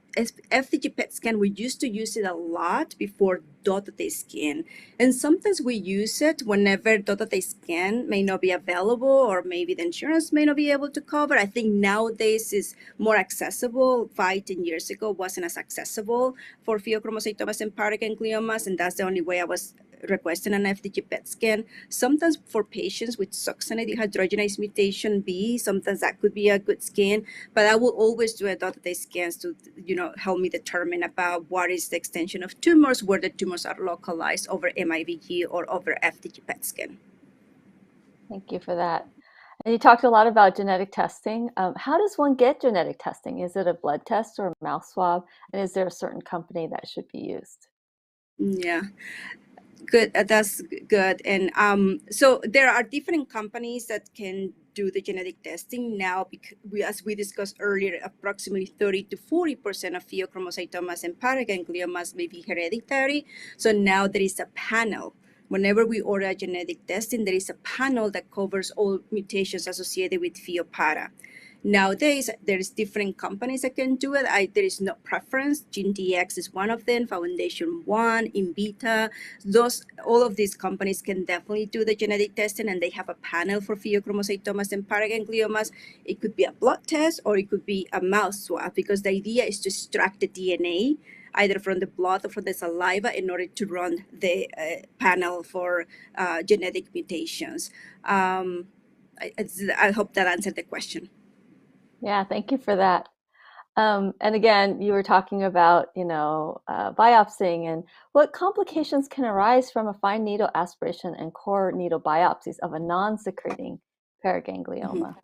PET scan, we used to use it a lot before DOTA scan. And sometimes we use it whenever DOTA scan may not be available, or maybe the insurance may not be able to cover. I think nowadays is more accessible. 5-10 years ago wasn't as accessible for pheochromocytomas and paragangliomas, and that's the only way I was requesting an FDG PET scan. Sometimes for patients with succinate dehydrogenase mutation B, sometimes that could be a good scan, but I will always do a DOTA scans to, help me determine about what is the extension of tumors, where the tumors are localized over MIBG or over FDG PET scan. Thank you for that. And you talked a lot about genetic testing. How does one get genetic testing? Is it a blood test or a mouth swab? And is there a certain company that should be used? Yeah. Good. That's good. And so there are different companies that can do the genetic testing now. Because as we discussed earlier, approximately 30 to 40% of pheochromocytomas and paragangliomas may be hereditary. So now there is a panel. Whenever we order a genetic testing, there is a panel that covers all mutations associated with pheopara. Nowadays, there's different companies that can do it. There is no preference. GeneDx is one of them, Foundation One, Invita. All of these companies can definitely do the genetic testing, and they have a panel for pheochromocytomas and paragangliomas. It could be a blood test or it could be a mouth swab, because the idea is to extract the DNA either from the blood or from the saliva in order to run the panel for genetic mutations. I hope that answered the question. Yeah, thank you for that. And again, you were talking about, biopsying and what complications can arise from a fine needle aspiration and core needle biopsies of a non-secreting paraganglioma.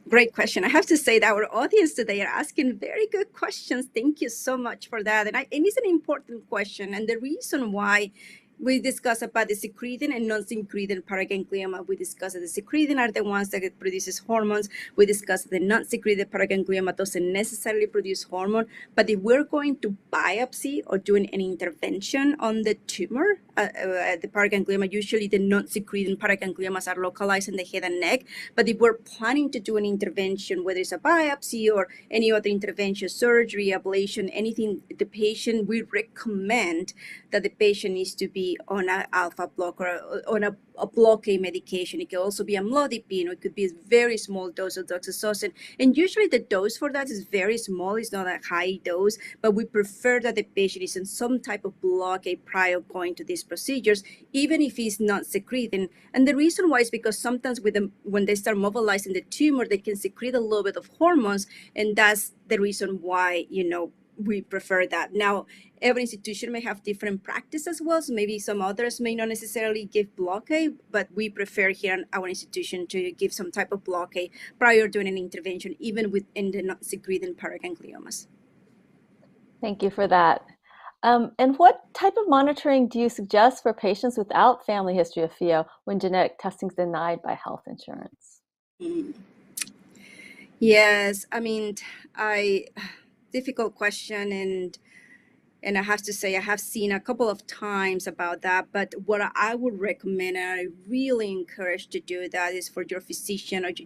Great question. I have to say that our audience today are asking very good questions. Thank you so much for that. And it's an important question. And the reason why we discuss about the secreting and non-secreting paraganglioma. We discuss that the secreting are the ones that produces hormones. We discuss the non-secreted paraganglioma doesn't necessarily produce hormone. But if we're going to biopsy or doing an intervention on the tumor, the paraganglioma, usually the non-secreting paragangliomas are localized in the head and neck. But if we're planning to do an intervention, whether it's a biopsy or any other intervention, surgery, ablation, anything, the patient, we recommend that the patient needs to be on an alpha blocker, on a blockade medication. It can also be amlodipine, or it could be a very small dose of doxycycline. And usually the dose for that is very small. It's not a high dose, but we prefer that the patient is in some type of blockade prior going to these procedures, even if he's not secreting. And the reason why is because sometimes when they start mobilizing the tumor, they can secrete a little bit of hormones, and that's the reason why, we prefer that. Now, every institution may have different practice as well, so maybe some others may not necessarily give blockade, but we prefer here in our institution to give some type of blockade prior to an intervention, even within the non-secreting paragangliomas. Thank you for that. And what type of monitoring do you suggest for patients without family history of Pheo when genetic testing is denied by health insurance? Yes, difficult question, and I have to say I have seen a couple of times about that. But what I would recommend, and I really encourage to do that, is for your physician or your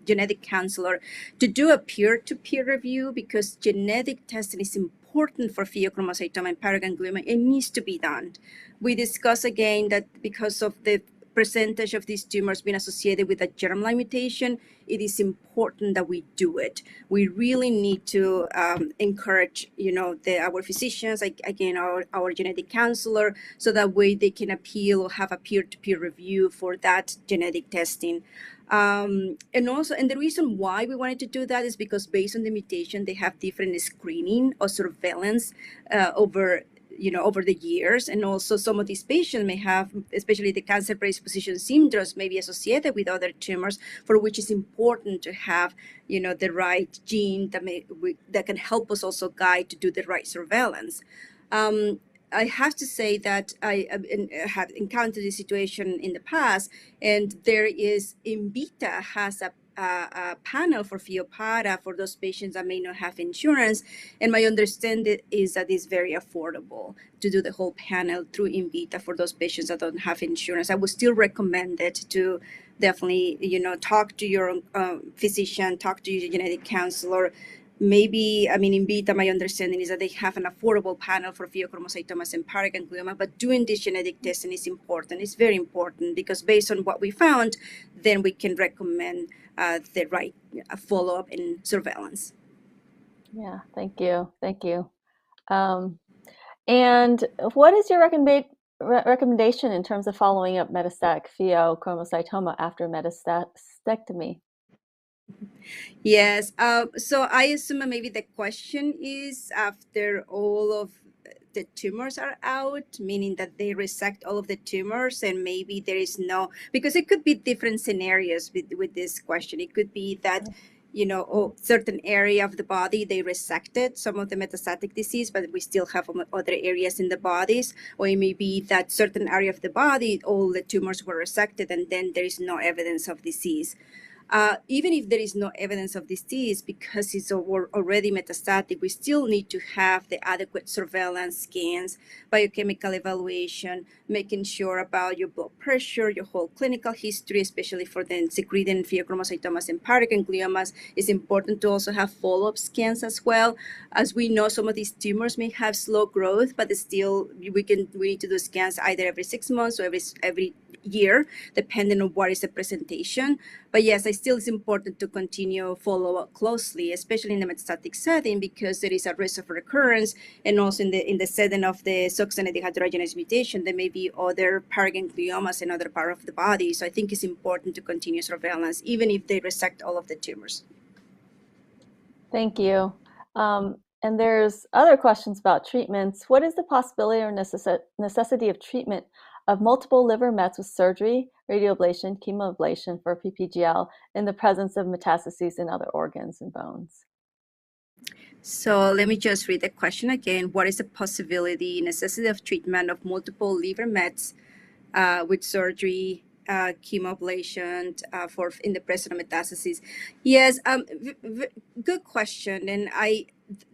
genetic counselor to do a peer-to-peer review, because genetic testing is important for pheochromocytoma and paraganglioma. It needs to be done. We discuss again that because of the percentage of these tumors being associated with a germline mutation, it is important that we do it. We really need to encourage, our physicians, again, our genetic counselor, so that way they can appeal or have a peer-to-peer review for that genetic testing. And the reason why we wanted to do that is because based on the mutation, they have different screening or surveillance over the years. And also some of these patients may have, especially the cancer predisposition syndromes, may be associated with other tumors, for which is important to have, the right gene that can help us also guide to do the right surveillance. I have to say that I have encountered this situation in the past, and there is, Invita has a panel for Pheopara for those patients that may not have insurance. And my understanding is that it's very affordable to do the whole panel through Invita for those patients that don't have insurance. I would still recommend it to definitely, talk to your physician, talk to your genetic counselor. Maybe, Invita, my understanding is that they have an affordable panel for pheochromocytomas and paraganglioma, but doing this genetic testing is important. It's very important, because based on what we found, then we can recommend the right follow-up and surveillance. Yeah, thank you. Thank you. And what is your recommendation in terms of following up metastatic pheochromocytoma after metastectomy? Yes. So I assume that maybe the question is after all of the tumors are out, meaning that they resect all of the tumors, and maybe there is no, because it could be different scenarios with this question. It could be that, certain area of the body, they resected some of the metastatic disease, but we still have other areas in the bodies. Or it may be that certain area of the body, all the tumors were resected, and then there is no evidence of disease. Even if there is no evidence of disease, because it's already metastatic, we still need to have the adequate surveillance scans, biochemical evaluation, making sure about your blood pressure, your whole clinical history, especially for the secreting pheochromocytomas and paragangliomas. It's important to also have follow-up scans as well. As we know, some of these tumors may have slow growth, but still we need to do scans either every 6 months or every year, depending on what is the presentation. But yes, I still it's important to continue follow up closely, especially in the metastatic setting, because there is a risk of recurrence, and also in the setting of the succinate dehydrogenase mutation, there may be other paragangliomas in other part of the body. So I think it's important to continue surveillance, even if they resect all of the tumors. Thank you. And there's other questions about treatments. What is the possibility or necessity of treatment of multiple liver mets with surgery, radioablation, chemoablation for PPGL in the presence of metastases in other organs and bones? So let me just read the question again. What is the possibility, necessity of treatment of multiple liver mets with surgery, chemoablation for in the presence of metastases? Yes, good question. And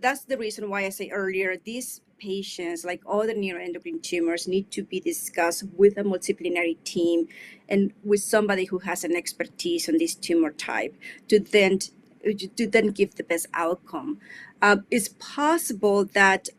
that's the reason why I say earlier, these patients, like all the neuroendocrine tumors, need to be discussed with a multidisciplinary team and with somebody who has an expertise on this tumor type to then give the best outcome. It's possible that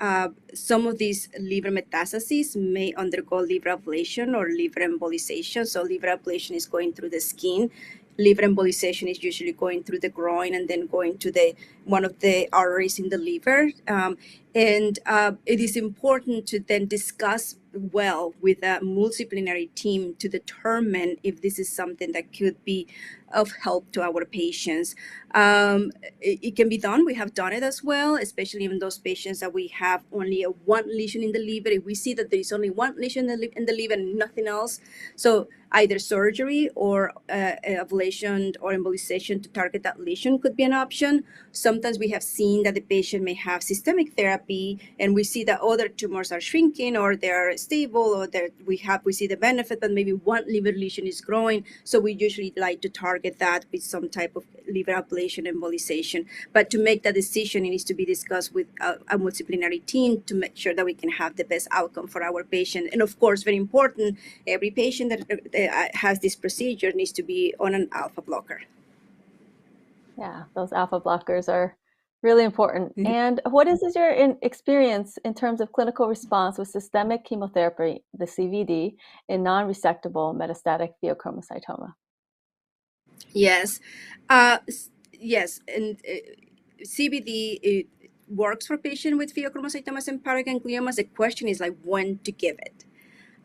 some of these liver metastases may undergo liver ablation or liver embolization. So liver ablation is going through the skin. Liver embolization is usually going through the groin and then going to one of the arteries in the liver. And it is important to then discuss well with a multidisciplinary team to determine if this is something that could be of help to our patients. It can be done. We have done it as well, especially in those patients that we have only one lesion in the liver. If we see that there is only one lesion in the liver and nothing else, so either surgery or ablation or embolization to target that lesion could be an option. Sometimes we have seen that the patient may have systemic therapy, and we see that other tumors are shrinking or they are stable, or that we see the benefit, but maybe one liver lesion is growing. So we usually like to target that with some type of liver ablation embolization. But to make that decision, it needs to be discussed with a multidisciplinary team to make sure that we can have the best outcome for our patient. And of course, very important, every patient that has this procedure needs to be on an alpha blocker. Yeah, those alpha blockers are really important. Mm-hmm. And what is your experience in terms of clinical response with systemic chemotherapy, the CVD, in non-resectable metastatic pheochromocytoma? Yes, yes, and CVD it works for patients with pheochromocytomas and paragangliomas. The question is like when to give it.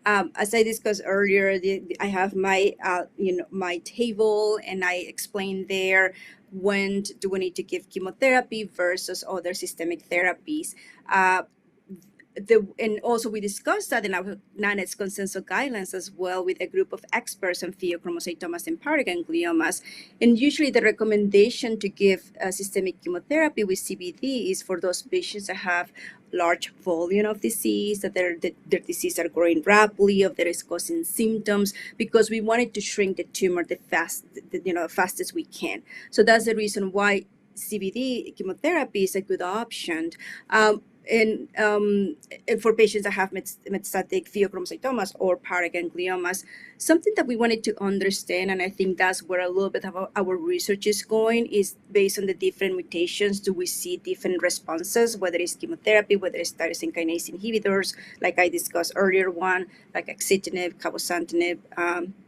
As I discussed earlier, I have my my table, and I explained there when do we need to give chemotherapy versus other systemic therapies. And also we discussed that in our LACNETS consensus guidelines as well with a group of experts on pheochromocytomas and paragangliomas. And usually the recommendation to give systemic chemotherapy with CVD is for those patients that have large volume of disease, that their disease are growing rapidly, or that is causing symptoms, because we wanted to shrink the tumor the fastest we can. So that's the reason why CVD chemotherapy is a good option. And for patients that have metastatic pheochromocytomas or paragangliomas, something that we wanted to understand, and I think that's where a little bit of our research is going, is based on the different mutations. Do we see different responses, whether it's chemotherapy, whether it's tyrosine kinase inhibitors, like I discussed earlier, one like axitinib, cabozantinib,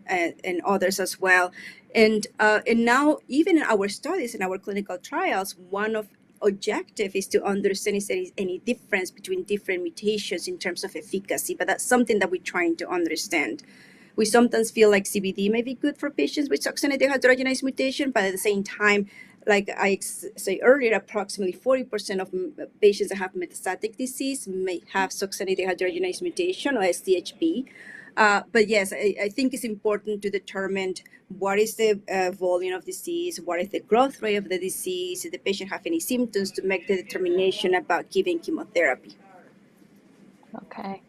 and others as well. And now, even in our studies, in our clinical trials, one of objective is to understand if there is any difference between different mutations in terms of efficacy, but that's something that we're trying to understand. We sometimes feel like CVD may be good for patients with succinate dehydrogenase mutation, but at the same time, like I say earlier, approximately 40% of patients that have metastatic disease may have succinate dehydrogenase mutation or SDHB. But yes, I think it's important to determine what is the volume of disease, what is the growth rate of the disease, if the patient have any symptoms, to make the determination about giving chemotherapy. Okay,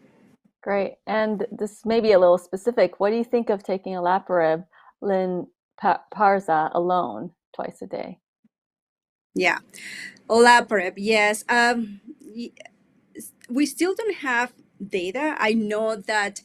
great. And this may be a little specific. What do you think of taking olaparib, Parza alone twice a day? Yeah, olaparib, yes. We still don't have data. I know that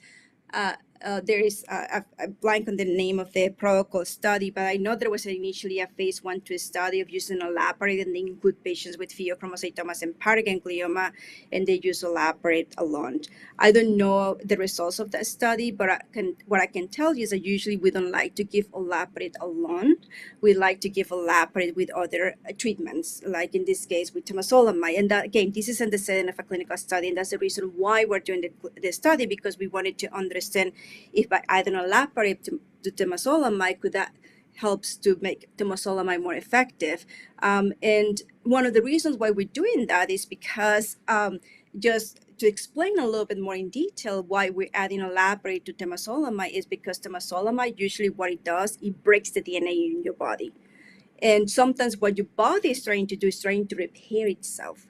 there is a blank on the name of the protocol study, but I know there was initially a phase 1/2 study of using olaparib, and they include patients with Pheochromocytoma and Paraganglioma, and they use olaparib alone. I don't know the results of that study, but what I can tell you is that usually we don't like to give olaparib alone. We like to give olaparib with other treatments, like in this case with temozolomide. And that, again, this is in the setting of a clinical study, and that's the reason why we're doing the study, because we wanted to understand if by adding olaparib to temozolomide, could that helps to make temozolomide more effective. And one of the reasons why we're doing that is because just to explain a little bit more in detail why we're adding olaparib to temozolomide is because temozolomide usually what it does, it breaks the DNA in your body. And sometimes what your body is trying to do is trying to repair itself.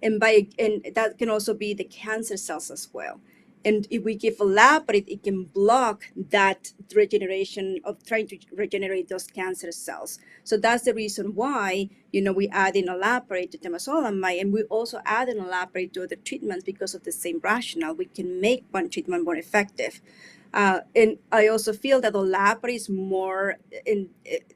And that can also be the cancer cells as well. And if we give olaparib, it can block that regeneration of trying to regenerate those cancer cells. So that's the reason why, we add in olaparib to temozolomide, and we also add in olaparib to other treatments because of the same rationale. We can make one treatment more effective. And I also feel that olaparib is more, and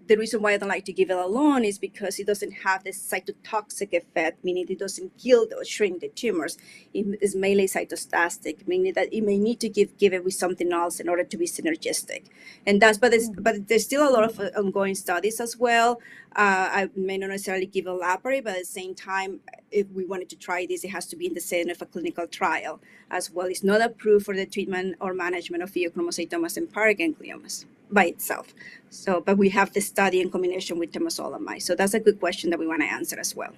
the reason why I don't like to give it alone is because it doesn't have the cytotoxic effect, meaning it doesn't kill or shrink the tumors. It is mainly cytostatic, meaning that it may need to give it with something else in order to be synergistic. And but there's still a lot of ongoing studies as well. I may not necessarily give olaparib, but at the same time, if we wanted to try this, it has to be in the setting of a clinical trial as well. It's not approved for the treatment or management of Pheochromocytomas and Paragangliomas by itself. So, but we have the study in combination with temozolomide. So that's a good question that we want to answer as well.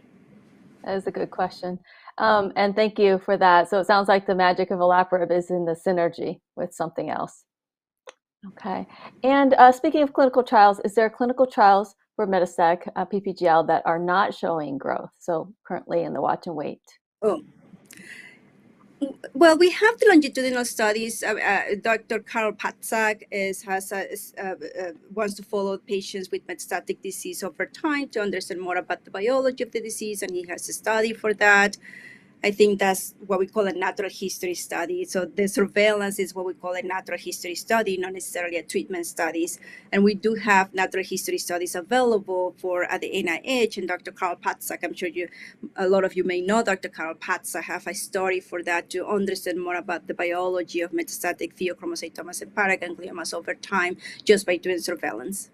That is a good question. And thank you for that. So it sounds like the magic of olaparib is in the synergy with something else. Okay. And speaking of clinical trials, is there clinical trials for metastatic PPGL that are not showing growth? So currently in the watch and wait. Oh. Well, we have the longitudinal studies. Dr. Karl Patzak wants to follow patients with metastatic disease over time to understand more about the biology of the disease, and he has a study for that. I think that's what we call a natural history study. So the surveillance is what we call a natural history study, not necessarily a treatment studies. And we do have natural history studies available at the NIH, and Dr. Karl Patzak, I'm sure a lot of you may know Dr. Karl Patzak, have a story for that to understand more about the biology of metastatic Pheochromocytomas and Paragangliomas over time just by doing surveillance.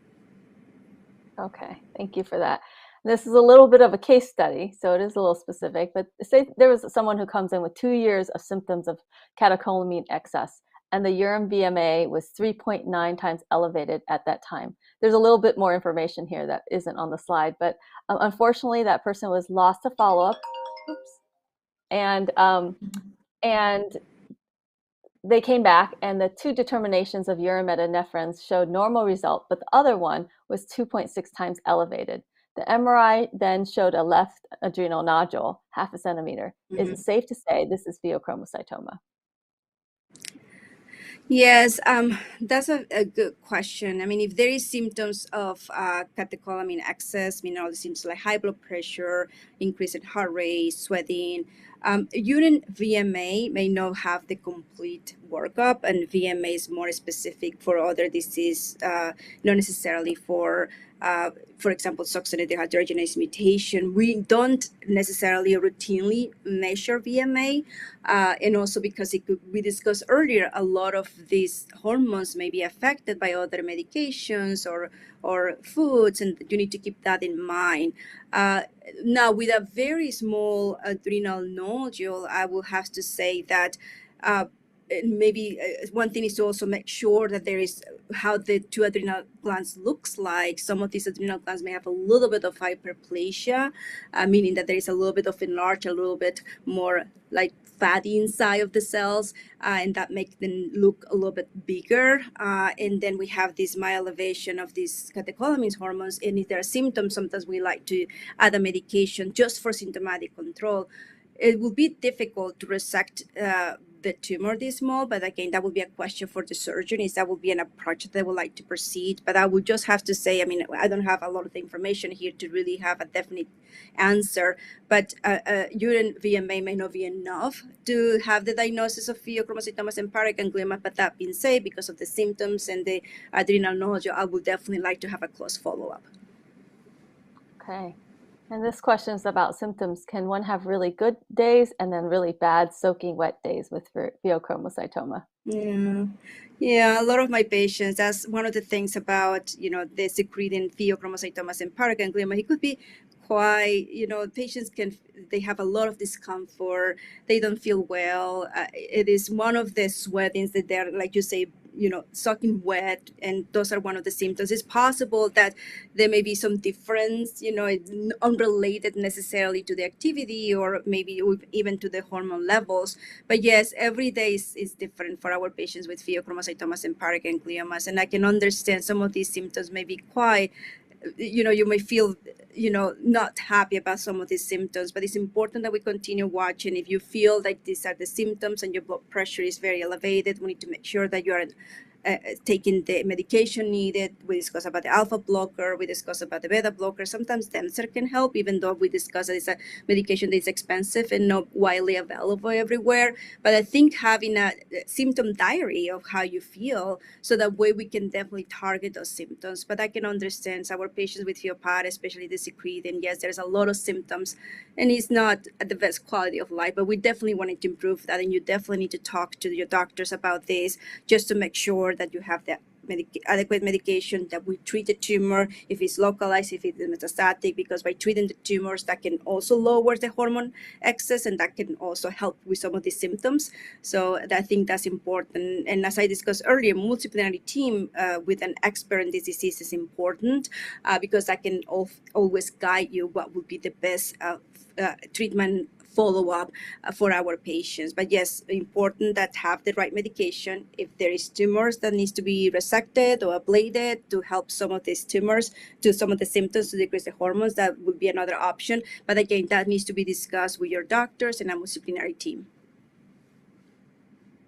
Okay, thank you for that. This is a little bit of a case study, so it is a little specific, but say there was someone who comes in with 2 years of symptoms of catecholamine excess, and the urine VMA was 3.9 times elevated at that time. There's a little bit more information here that isn't on the slide, but unfortunately that person was lost to follow-up. Oops. And they came back, and the 2 determinations of urine metanephrines showed normal result, but the other one was 2.6 times elevated. The MRI then showed a left adrenal nodule, 0.5 centimeter. Mm-hmm. Is it safe to say this is pheochromocytoma? Yes, that's a good question. I mean, if there is symptoms of catecholamine excess, all the symptoms like high blood pressure, increase in heart rate, sweating, urine VMA may not have the complete workup, and VMA is more specific for other disease, not necessarily for example, succinate dehydrogenase mutation. We don't necessarily routinely measure VMA, and also because we discussed earlier, a lot of these hormones may be affected by other medications or foods, and you need to keep that in mind. Now, with a very small adrenal nodule, I will have to say that and maybe one thing is to also make sure that there is how the two adrenal glands looks like. Some of these adrenal glands may have a little bit of hyperplasia, meaning that there is a little bit of enlarged, a little bit more like fatty inside of the cells, and that makes them look a little bit bigger. And then we have this mild elevation of these catecholamines hormones. And if there are symptoms, sometimes we like to add a medication just for symptomatic control. It will be difficult to resect the tumor this small, but again, that would be a question for the surgeon. Is that would be an approach that they would like to proceed. But I would just have to say, I mean, I don't have a lot of information here to really have a definite answer, but urine VMA may not be enough to have the diagnosis of pheochromocytomas and paraganglioma. But that being said, because of the symptoms and the adrenal nodule, I would definitely like to have a close follow-up. Okay. And this question is about symptoms. Can one have really good days and then really bad soaking wet days with pheochromocytoma? Yeah, a lot of my patients, that's one of the things about, the secreting pheochromocytomas and paraganglioma. It could be quite, patients they have a lot of discomfort. They don't feel well. It is one of the sweatings that they're, like you say, soaking wet, and those are one of the symptoms. It's possible that there may be some difference, unrelated necessarily to the activity or maybe even to the hormone levels. But yes, every day is different for our patients with pheochromocytomas and paragangliomas. And I can understand some of these symptoms may be quite, you may feel, not happy about some of these symptoms, but it's important that we continue watching. If you feel like these are the symptoms and your blood pressure is very elevated, we need to make sure that you are taking the medication needed. We discuss about the alpha blocker, we discuss about the beta blocker. Sometimes Demser can help, even though we discuss that it's a medication that is expensive and not widely available everywhere. But I think having a symptom diary of how you feel, so that way we can definitely target those symptoms. But I can understand our patients with PHEOPAD, especially the secrete, and yes, there's a lot of symptoms and it's not at the best quality of life, but we definitely wanted to improve that. And you definitely need to talk to your doctors about this, just to make sure that you have the adequate medication, that we treat the tumor if it's localized, if it's metastatic, because by treating the tumors, that can also lower the hormone excess, and that can also help with some of the symptoms. So I think that's important. And as I discussed earlier, multidisciplinary team with an expert in this disease is important, because that can always guide you what would be the best treatment follow-up for our patients. But yes, important that have the right medication. If there is tumors that needs to be resected or ablated to help some of these tumors, to some of the symptoms, to decrease the hormones, that would be another option. But again, that needs to be discussed with your doctors and a multidisciplinary team.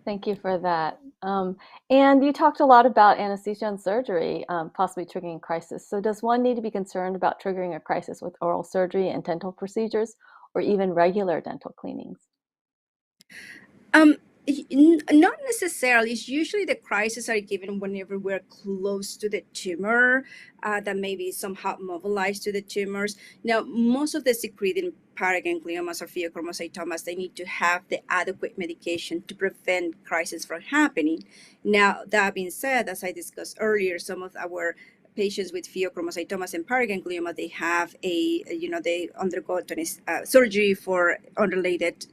Thank you for that. And you talked a lot about anesthesia and surgery possibly triggering crisis. So does one need to be concerned about triggering a crisis with oral surgery and dental procedures, or even regular dental cleanings? Not necessarily. It's usually the crises are given whenever we're close to the tumor, that may be somehow mobilized to the tumors. Now, most of the secreting paragangliomas or pheochromocytomas, they need to have the adequate medication to prevent crisis from happening. Now, that being said, as I discussed earlier, some of our patients with pheochromocytomas and paraganglioma, they have they undergo surgery for unrelated,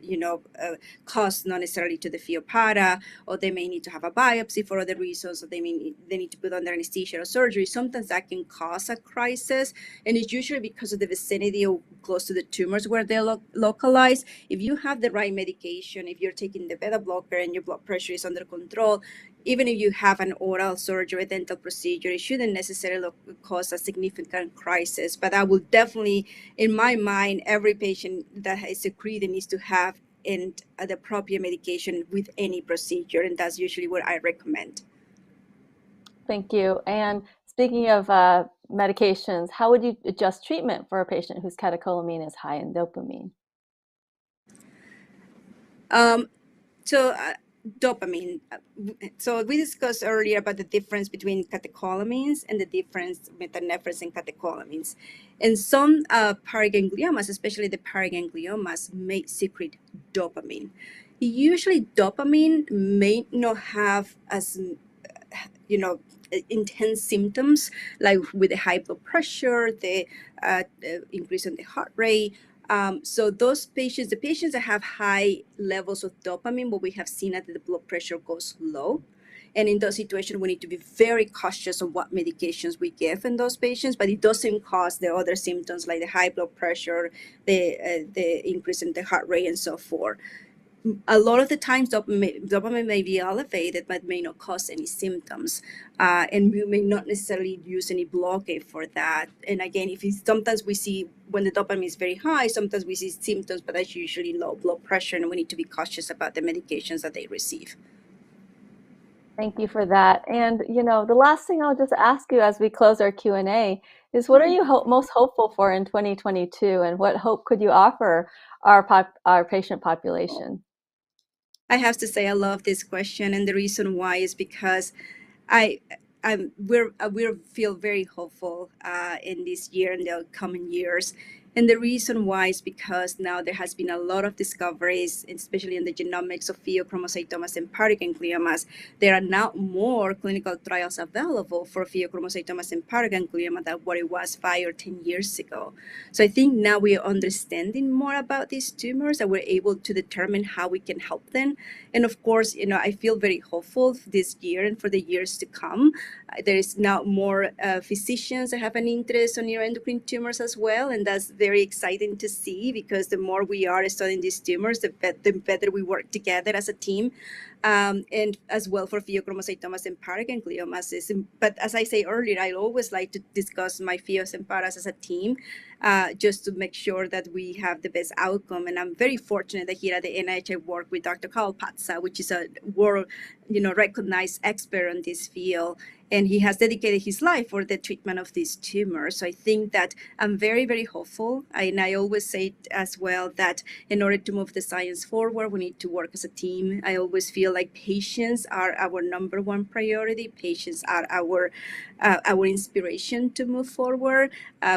cause, not necessarily to the pheopara, or they may need to have a biopsy for other reasons, or they need to put under anesthesia or surgery. Sometimes that can cause a crisis, and it's usually because of the vicinity or close to the tumors where they're localized. If you have the right medication, if you're taking the beta blocker and your blood pressure is under control, even if you have an oral surgery, a dental procedure, it shouldn't necessarily cause a significant crisis. But I will definitely, in my mind, every patient that is secreted needs to have the appropriate medication with any procedure, and that's usually what I recommend. Thank you. And speaking of medications, how would you adjust treatment for a patient whose catecholamine is high in dopamine? Dopamine. So we discussed earlier about the difference between catecholamines and the difference metanephrines and catecholamines. And some paragangliomas, especially the paragangliomas, may secrete dopamine. Usually dopamine may not have as intense symptoms, like with the high blood pressure, the increase in the heart rate. So those patients, the patients that have high levels of dopamine, what we have seen that the blood pressure goes low. And in those situations, we need to be very cautious of what medications we give in those patients, but it doesn't cause the other symptoms like the high blood pressure, the increase in the heart rate, and so forth. A lot of the times dopamine may be elevated but may not cause any symptoms, and we may not necessarily use any blockade for that. And again, sometimes we see when the dopamine is very high, sometimes we see symptoms, but that's usually low blood pressure, and we need to be cautious about the medications that they receive. Thank you for that. And the last thing I'll just ask you as we close our Q&A is, what are you most hopeful for in 2022, and what hope could you offer our patient population? I have to say I love this question, and the reason why is because we feel very hopeful in this year and the coming years. And the reason why is because now there has been a lot of discoveries, especially in the genomics of pheochromocytomas and paragangliomas. There are now more clinical trials available for pheochromocytomas and paraganglioma than what it was 5 or 10 years ago. So I think now we are understanding more about these tumors, and we're able to determine how we can help them. And of course, I feel very hopeful this year and for the years to come. There is now more physicians that have an interest on neuroendocrine tumors as well, and that's very exciting to see, because the more we are studying these tumors, the better we work together as a team. And as well for pheochromocytomas and paragangliomas. But as I say earlier, I always like to discuss my pheos and paras as a team, just to make sure that we have the best outcome. And I'm very fortunate that here at the NIH I work with Dr. Carl Patsa, which is a world recognized expert on this field. And he has dedicated his life for the treatment of these tumors. So I think that I'm very, very hopeful. And I always say as well that in order to move the science forward, we need to work as a team. I always feel like patients are our number one priority. Patients are our inspiration to move forward.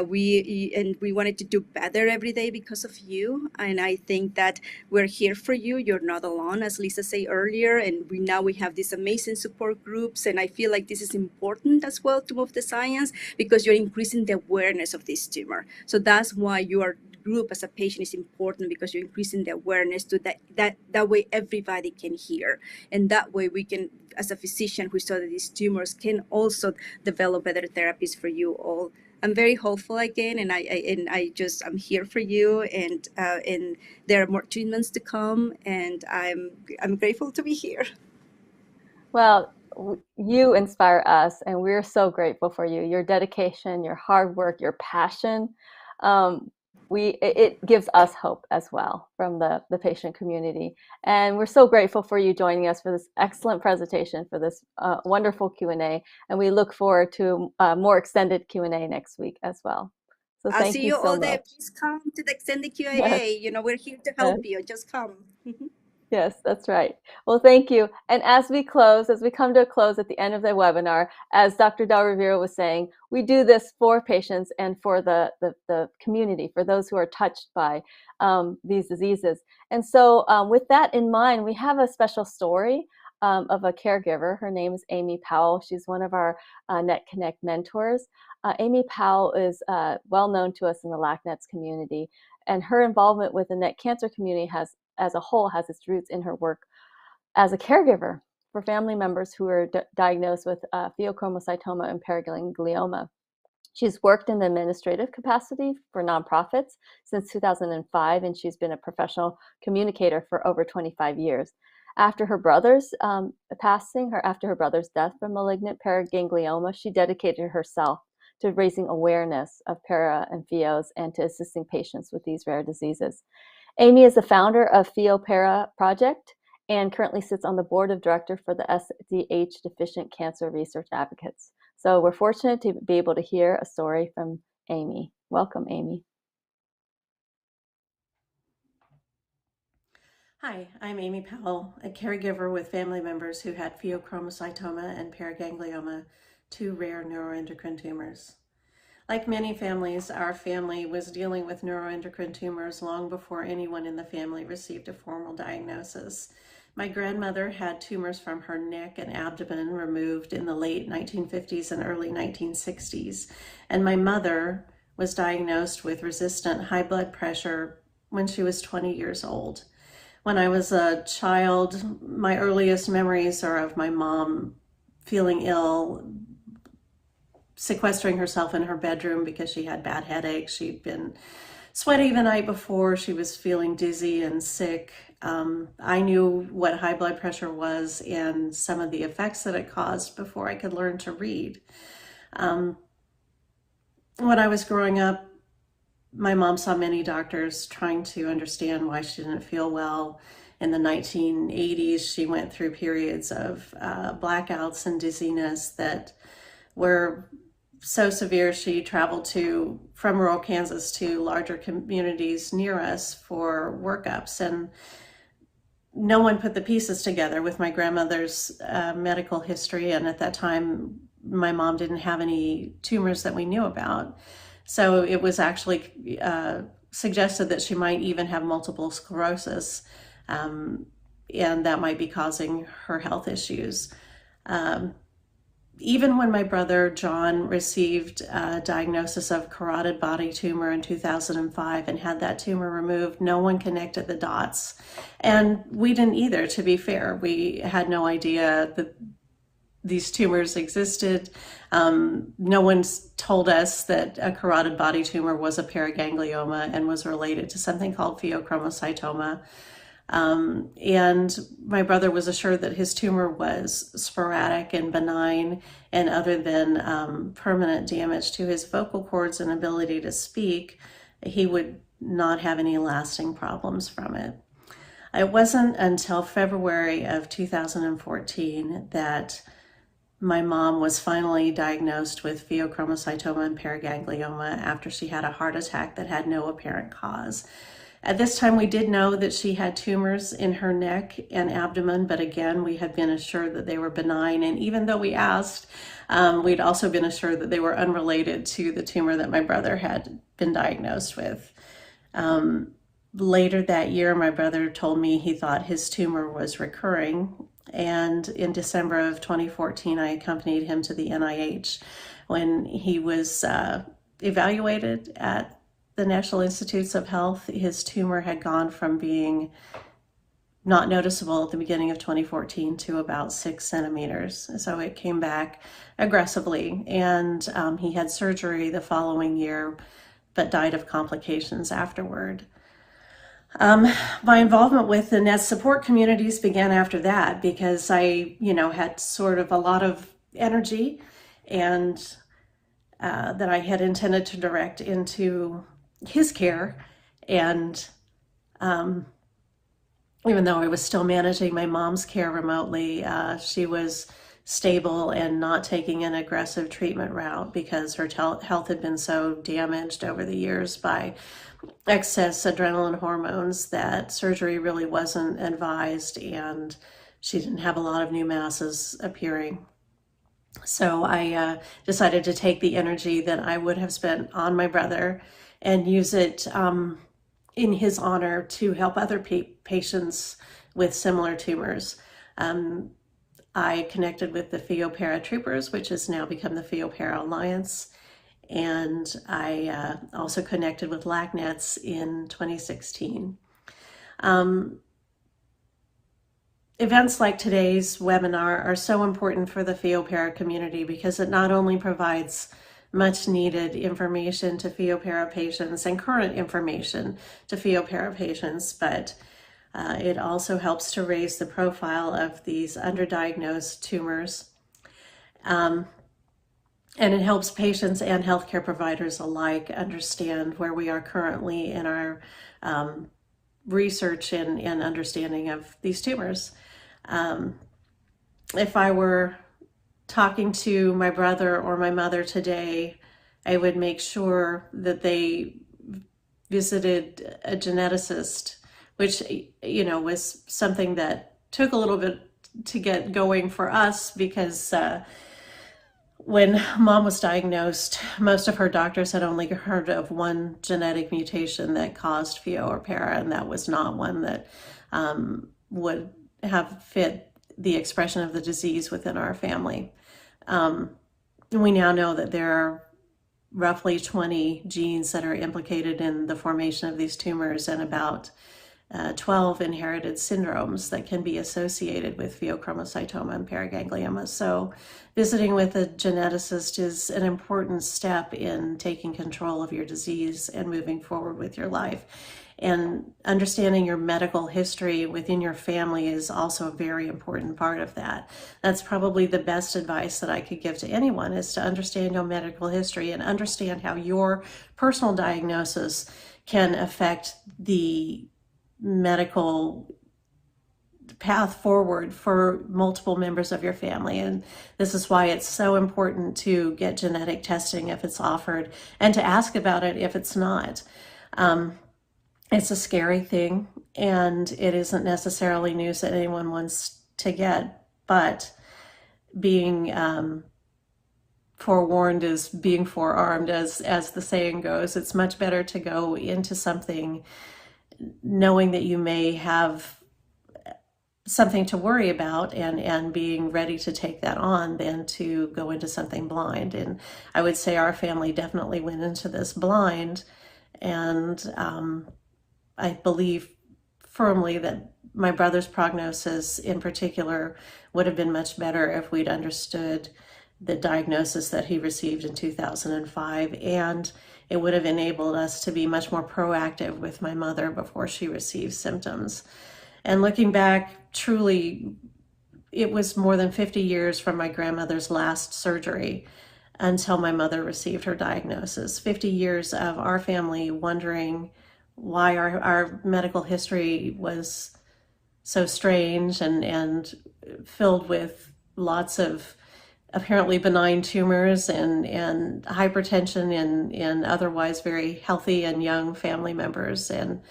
We wanted to do better every day because of you. And I think that we're here for you. You're not alone, as Lisa said earlier. And we have these amazing support groups. And I feel like this is important as well to move the science, because you're increasing the awareness of this tumor. So that's why your group as a patient is important, because you're increasing the awareness to that way everybody can hear. And that way we can, as a physician who study these tumors, can also develop better therapies for you all. I'm very hopeful again, and I'm here for you, and there are more treatments to come, and I'm grateful to be here. Well, you inspire us, and we're so grateful for you. Your dedication, your hard work, your passion. It gives us hope as well from the patient community. And we're so grateful for you joining us for this excellent presentation, for this wonderful Q&A. And we look forward to more extended Q&A next week as well. So I'll see you so all much. there. Please come to the extended Q&A. Yes. We're here to help you. Just come. Yes, that's right. Well, thank you. And as we come to a close at the end of the webinar, as Dr. Del Rivero was saying, we do this for patients and for the community, for those who are touched by these diseases. And so with that in mind, we have a special story of a caregiver. Her name is Amy Powell. She's one of our NetConnect mentors. Amy Powell is well known to us in the LACNETS community, and her involvement with the NET cancer community as a whole has its roots in her work as a caregiver for family members who are diagnosed with pheochromocytoma and paraganglioma. She's worked in the administrative capacity for nonprofits since 2005, and she's been a professional communicator for over 25 years. After her brother's after her brother's death from malignant paraganglioma, she dedicated herself to raising awareness of para and pheos and to assisting patients with these rare diseases. Amy is the founder of PheoPara Project and currently sits on the board of directors for the SDH Deficient Cancer Research Advocates. So we're fortunate to be able to hear a story from Amy. Welcome, Amy. Hi, I'm Amy Powell, a caregiver with family members who had pheochromocytoma and paraganglioma, two rare neuroendocrine tumors. Like many families, our family was dealing with neuroendocrine tumors long before anyone in the family received a formal diagnosis. My grandmother had tumors from her neck and abdomen removed in the late 1950s and early 1960s, and my mother was diagnosed with resistant high blood pressure when she was 20 years old. When I was a child, my earliest memories are of my mom feeling ill, sequestering herself in her bedroom because she had bad headaches. She'd been sweaty the night before. She was feeling dizzy and sick. I knew what high blood pressure was and some of the effects that it caused before I could learn to read. When I was growing up, my mom saw many doctors trying to understand why she didn't feel well. In the 1980s, she went through periods of blackouts and dizziness that were so severe she traveled from rural Kansas to larger communities near us for workups. And no one put the pieces together with my grandmother's medical history. And at that time, my mom didn't have any tumors that we knew about. So it was actually suggested that she might even have multiple sclerosis, and that might be causing her health issues. Even when my brother John received a diagnosis of carotid body tumor in 2005 and had that tumor removed, no one connected the dots. And we didn't either, to be fair. We had no idea that these tumors existed. No one's told us that a carotid body tumor was a paraganglioma and was related to something called pheochromocytoma. And my brother was assured that his tumor was sporadic and benign, and other than permanent damage to his vocal cords and ability to speak, he would not have any lasting problems from it. It wasn't until February of 2014 that my mom was finally diagnosed with pheochromocytoma and paraganglioma after she had a heart attack that had no apparent cause. At this time, we did know that she had tumors in her neck and abdomen, but again, we had been assured that they were benign. And even though we asked, we'd also been assured that they were unrelated to the tumor that my brother had been diagnosed with. Later that year, my brother told me he thought his tumor was recurring. And in December of 2014, I accompanied him to the NIH when he was evaluated at the National Institutes of Health. His tumor had gone from being not noticeable at the beginning of 2014 to about 6 centimeters. So it came back aggressively, and he had surgery the following year, but died of complications afterward. My involvement with the NET support communities began after that because I, had sort of a lot of energy and that I had intended to direct into his care. And even though I was still managing my mom's care remotely, she was stable and not taking an aggressive treatment route because her health had been so damaged over the years by excess adrenaline hormones that surgery really wasn't advised, and she didn't have a lot of new masses appearing. So I decided to take the energy that I would have spent on my brother and use it in his honor to help other patients with similar tumors. I connected with the PheoPara Troopers, which has now become the PheoPara Alliance, and I also connected with LACNETS in 2016. Events like today's webinar are so important for the PheoPara community because it not only provides much needed information to PheoPara patients and current information to PheoPara patients, but it also helps to raise the profile of these underdiagnosed tumors. And it helps patients and healthcare providers alike understand where we are currently in our research and understanding of these tumors. If I were talking to my brother or my mother today, I would make sure that they visited a geneticist, which, was something that took a little bit to get going for us because when Mom was diagnosed, most of her doctors had only heard of one genetic mutation that caused Pheo or Para, and that was not one that would have fit the expression of the disease within our family. We now know that there are roughly 20 genes that are implicated in the formation of these tumors, and about 12 inherited syndromes that can be associated with pheochromocytoma and paraganglioma. So visiting with a geneticist is an important step in taking control of your disease and moving forward with your life. And understanding your medical history within your family is also a very important part of that. That's probably the best advice that I could give to anyone, is to understand your medical history and understand how your personal diagnosis can affect the medical path forward for multiple members of your family. And this is why it's so important to get genetic testing if it's offered, and to ask about it if it's not. It's a scary thing, and it isn't necessarily news that anyone wants to get, but being forewarned is being forearmed, as the saying goes. It's much better to go into something knowing that you may have something to worry about, and being ready to take that on, than to go into something blind. And I would say our family definitely went into this blind, and I believe firmly that my brother's prognosis in particular would have been much better if we'd understood the diagnosis that he received in 2005, and it would have enabled us to be much more proactive with my mother before she received symptoms. And looking back, truly, it was more than 50 years from my grandmother's last surgery until my mother received her diagnosis. 50 years of our family wondering why our medical history was so strange and filled with lots of apparently benign tumors and hypertension in otherwise very healthy and young family members. And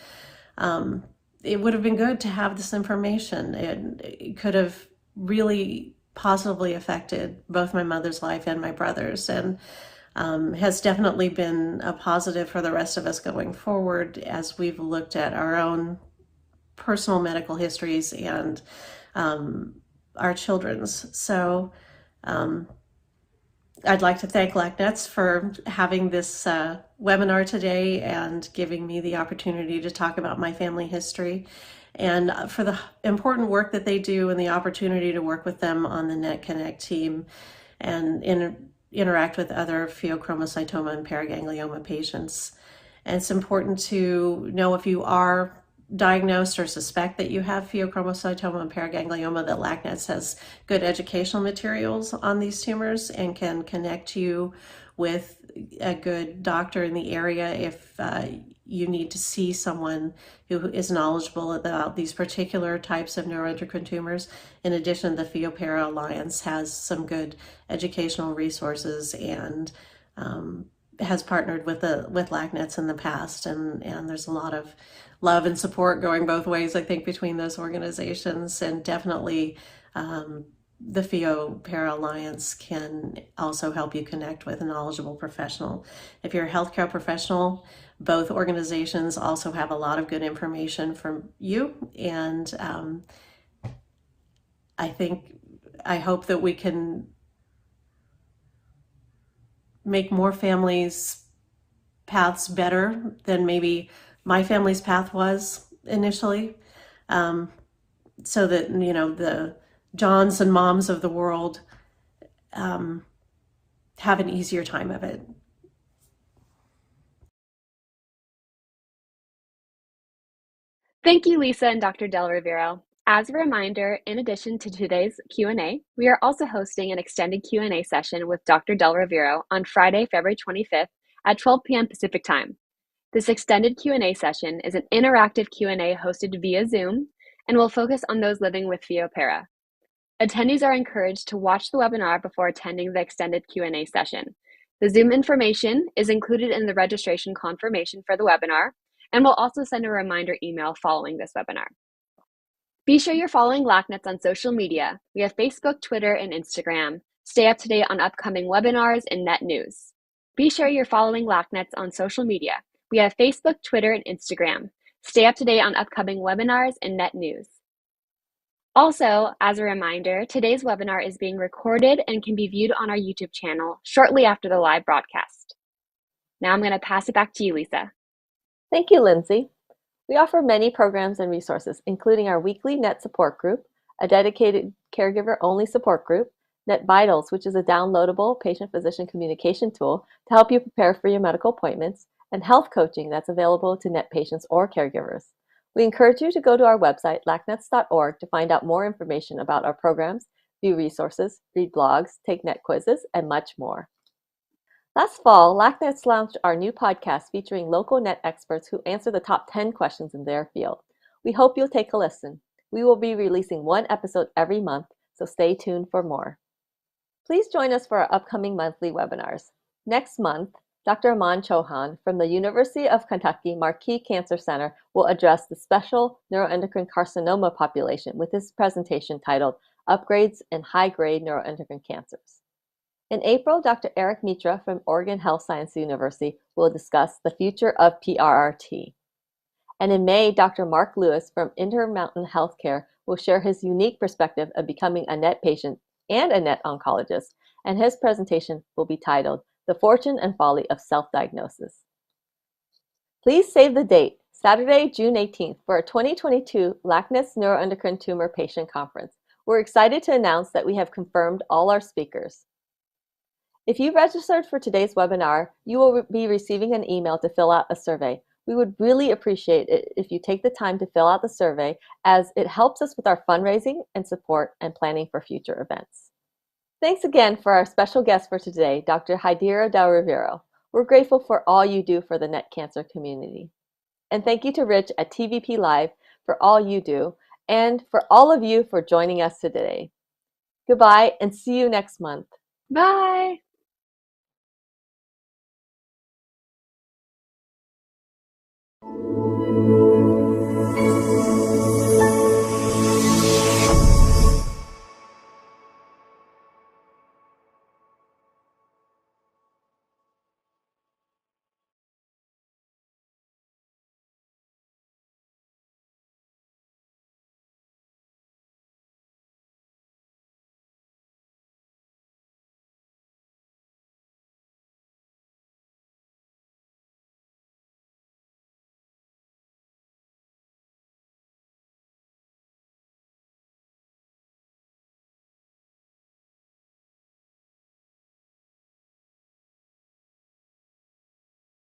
it would have been good to have this information. It could have really positively affected both my mother's life and my brother's, and has definitely been a positive for the rest of us going forward as we've looked at our own personal medical histories and our children's. So I'd like to thank LACNETS for having this webinar today and giving me the opportunity to talk about my family history, and for the important work that they do and the opportunity to work with them on the NetConnect team and interact with other pheochromocytoma and paraganglioma patients. And it's important to know, if you are diagnosed or suspect that you have pheochromocytoma and paraganglioma, that LACNETS has good educational materials on these tumors and can connect you with a good doctor in the area if you need to see someone who is knowledgeable about these particular types of neuroendocrine tumors. In addition, the PheoPara Alliance has some good educational resources and has partnered with LACNETS in the past, and there's a lot of love and support going both ways, I think, between those organizations. And definitely the PheoPara Alliance can also help you connect with a knowledgeable professional. If you're a healthcare professional, both organizations also have a lot of good information from you, and I hope that we can make more families' paths better than maybe my family's path was initially, so that, you know, the Johns and moms of the world have an easier time of it. Thank you, Lisa and Dr. Del Rivero. As a reminder, in addition to today's Q&A, we are also hosting an extended Q&A session with Dr. Del Rivero on Friday, February 25th at 12 p.m. Pacific Time. This extended Q&A session is an interactive Q&A hosted via Zoom and will focus on those living with PheoPara. Attendees are encouraged to watch the webinar before attending the extended Q&A session. The Zoom information is included in the registration confirmation for the webinar, and we'll also send a reminder email following this webinar. Be sure you're following LACNETS on social media. We have Facebook, Twitter, and Instagram. Stay up to date on upcoming webinars and net news. Be sure you're following LACNETS on social media. We have Facebook, Twitter, and Instagram. Stay up to date on upcoming webinars and net news. Also, as a reminder, today's webinar is being recorded and can be viewed on our YouTube channel shortly after the live broadcast. Now I'm going to pass it back to you, Lisa. Thank you, Lindsay. We offer many programs and resources, including our weekly NET support group, a dedicated caregiver-only support group, NET Vitals, which is a downloadable patient-physician communication tool to help you prepare for your medical appointments, and health coaching that's available to NET patients or caregivers. We encourage you to go to our website, LACNETS.org, to find out more information about our programs, view resources, read blogs, take NET quizzes, and much more. Last fall, LACNETS launched our new podcast featuring local NET experts who answer the top 10 questions in their field. We hope you'll take a listen. We will be releasing one episode every month, so stay tuned for more. Please join us for our upcoming monthly webinars. Next month, Dr. Aman Chauhan from the University of Kentucky Marquis Cancer Center will address the special neuroendocrine carcinoma population with his presentation titled Upgrades in High-Grade Neuroendocrine Cancers. In April, Dr. Eric Mitra from Oregon Health Science University will discuss the future of PRRT. And in May, Dr. Mark Lewis from Intermountain Healthcare will share his unique perspective of becoming a NET patient and a NET oncologist, and his presentation will be titled The Fortune and Folly of Self-Diagnosis. Please save the date, Saturday, June 18th, for our 2022 LACNETS Neuroendocrine Tumor Patient Conference. We're excited to announce that we have confirmed all our speakers. If you registered for today's webinar, you will be receiving an email to fill out a survey. We would really appreciate it if you take the time to fill out the survey, as it helps us with our fundraising and support and planning for future events. Thanks again for our special guest for today, Dr. Jaydira Del Rivero. We're grateful for all you do for the NET cancer community. And thank you to Rich at TVP Live for all you do, and for all of you for joining us today. Goodbye, and see you next month. Bye.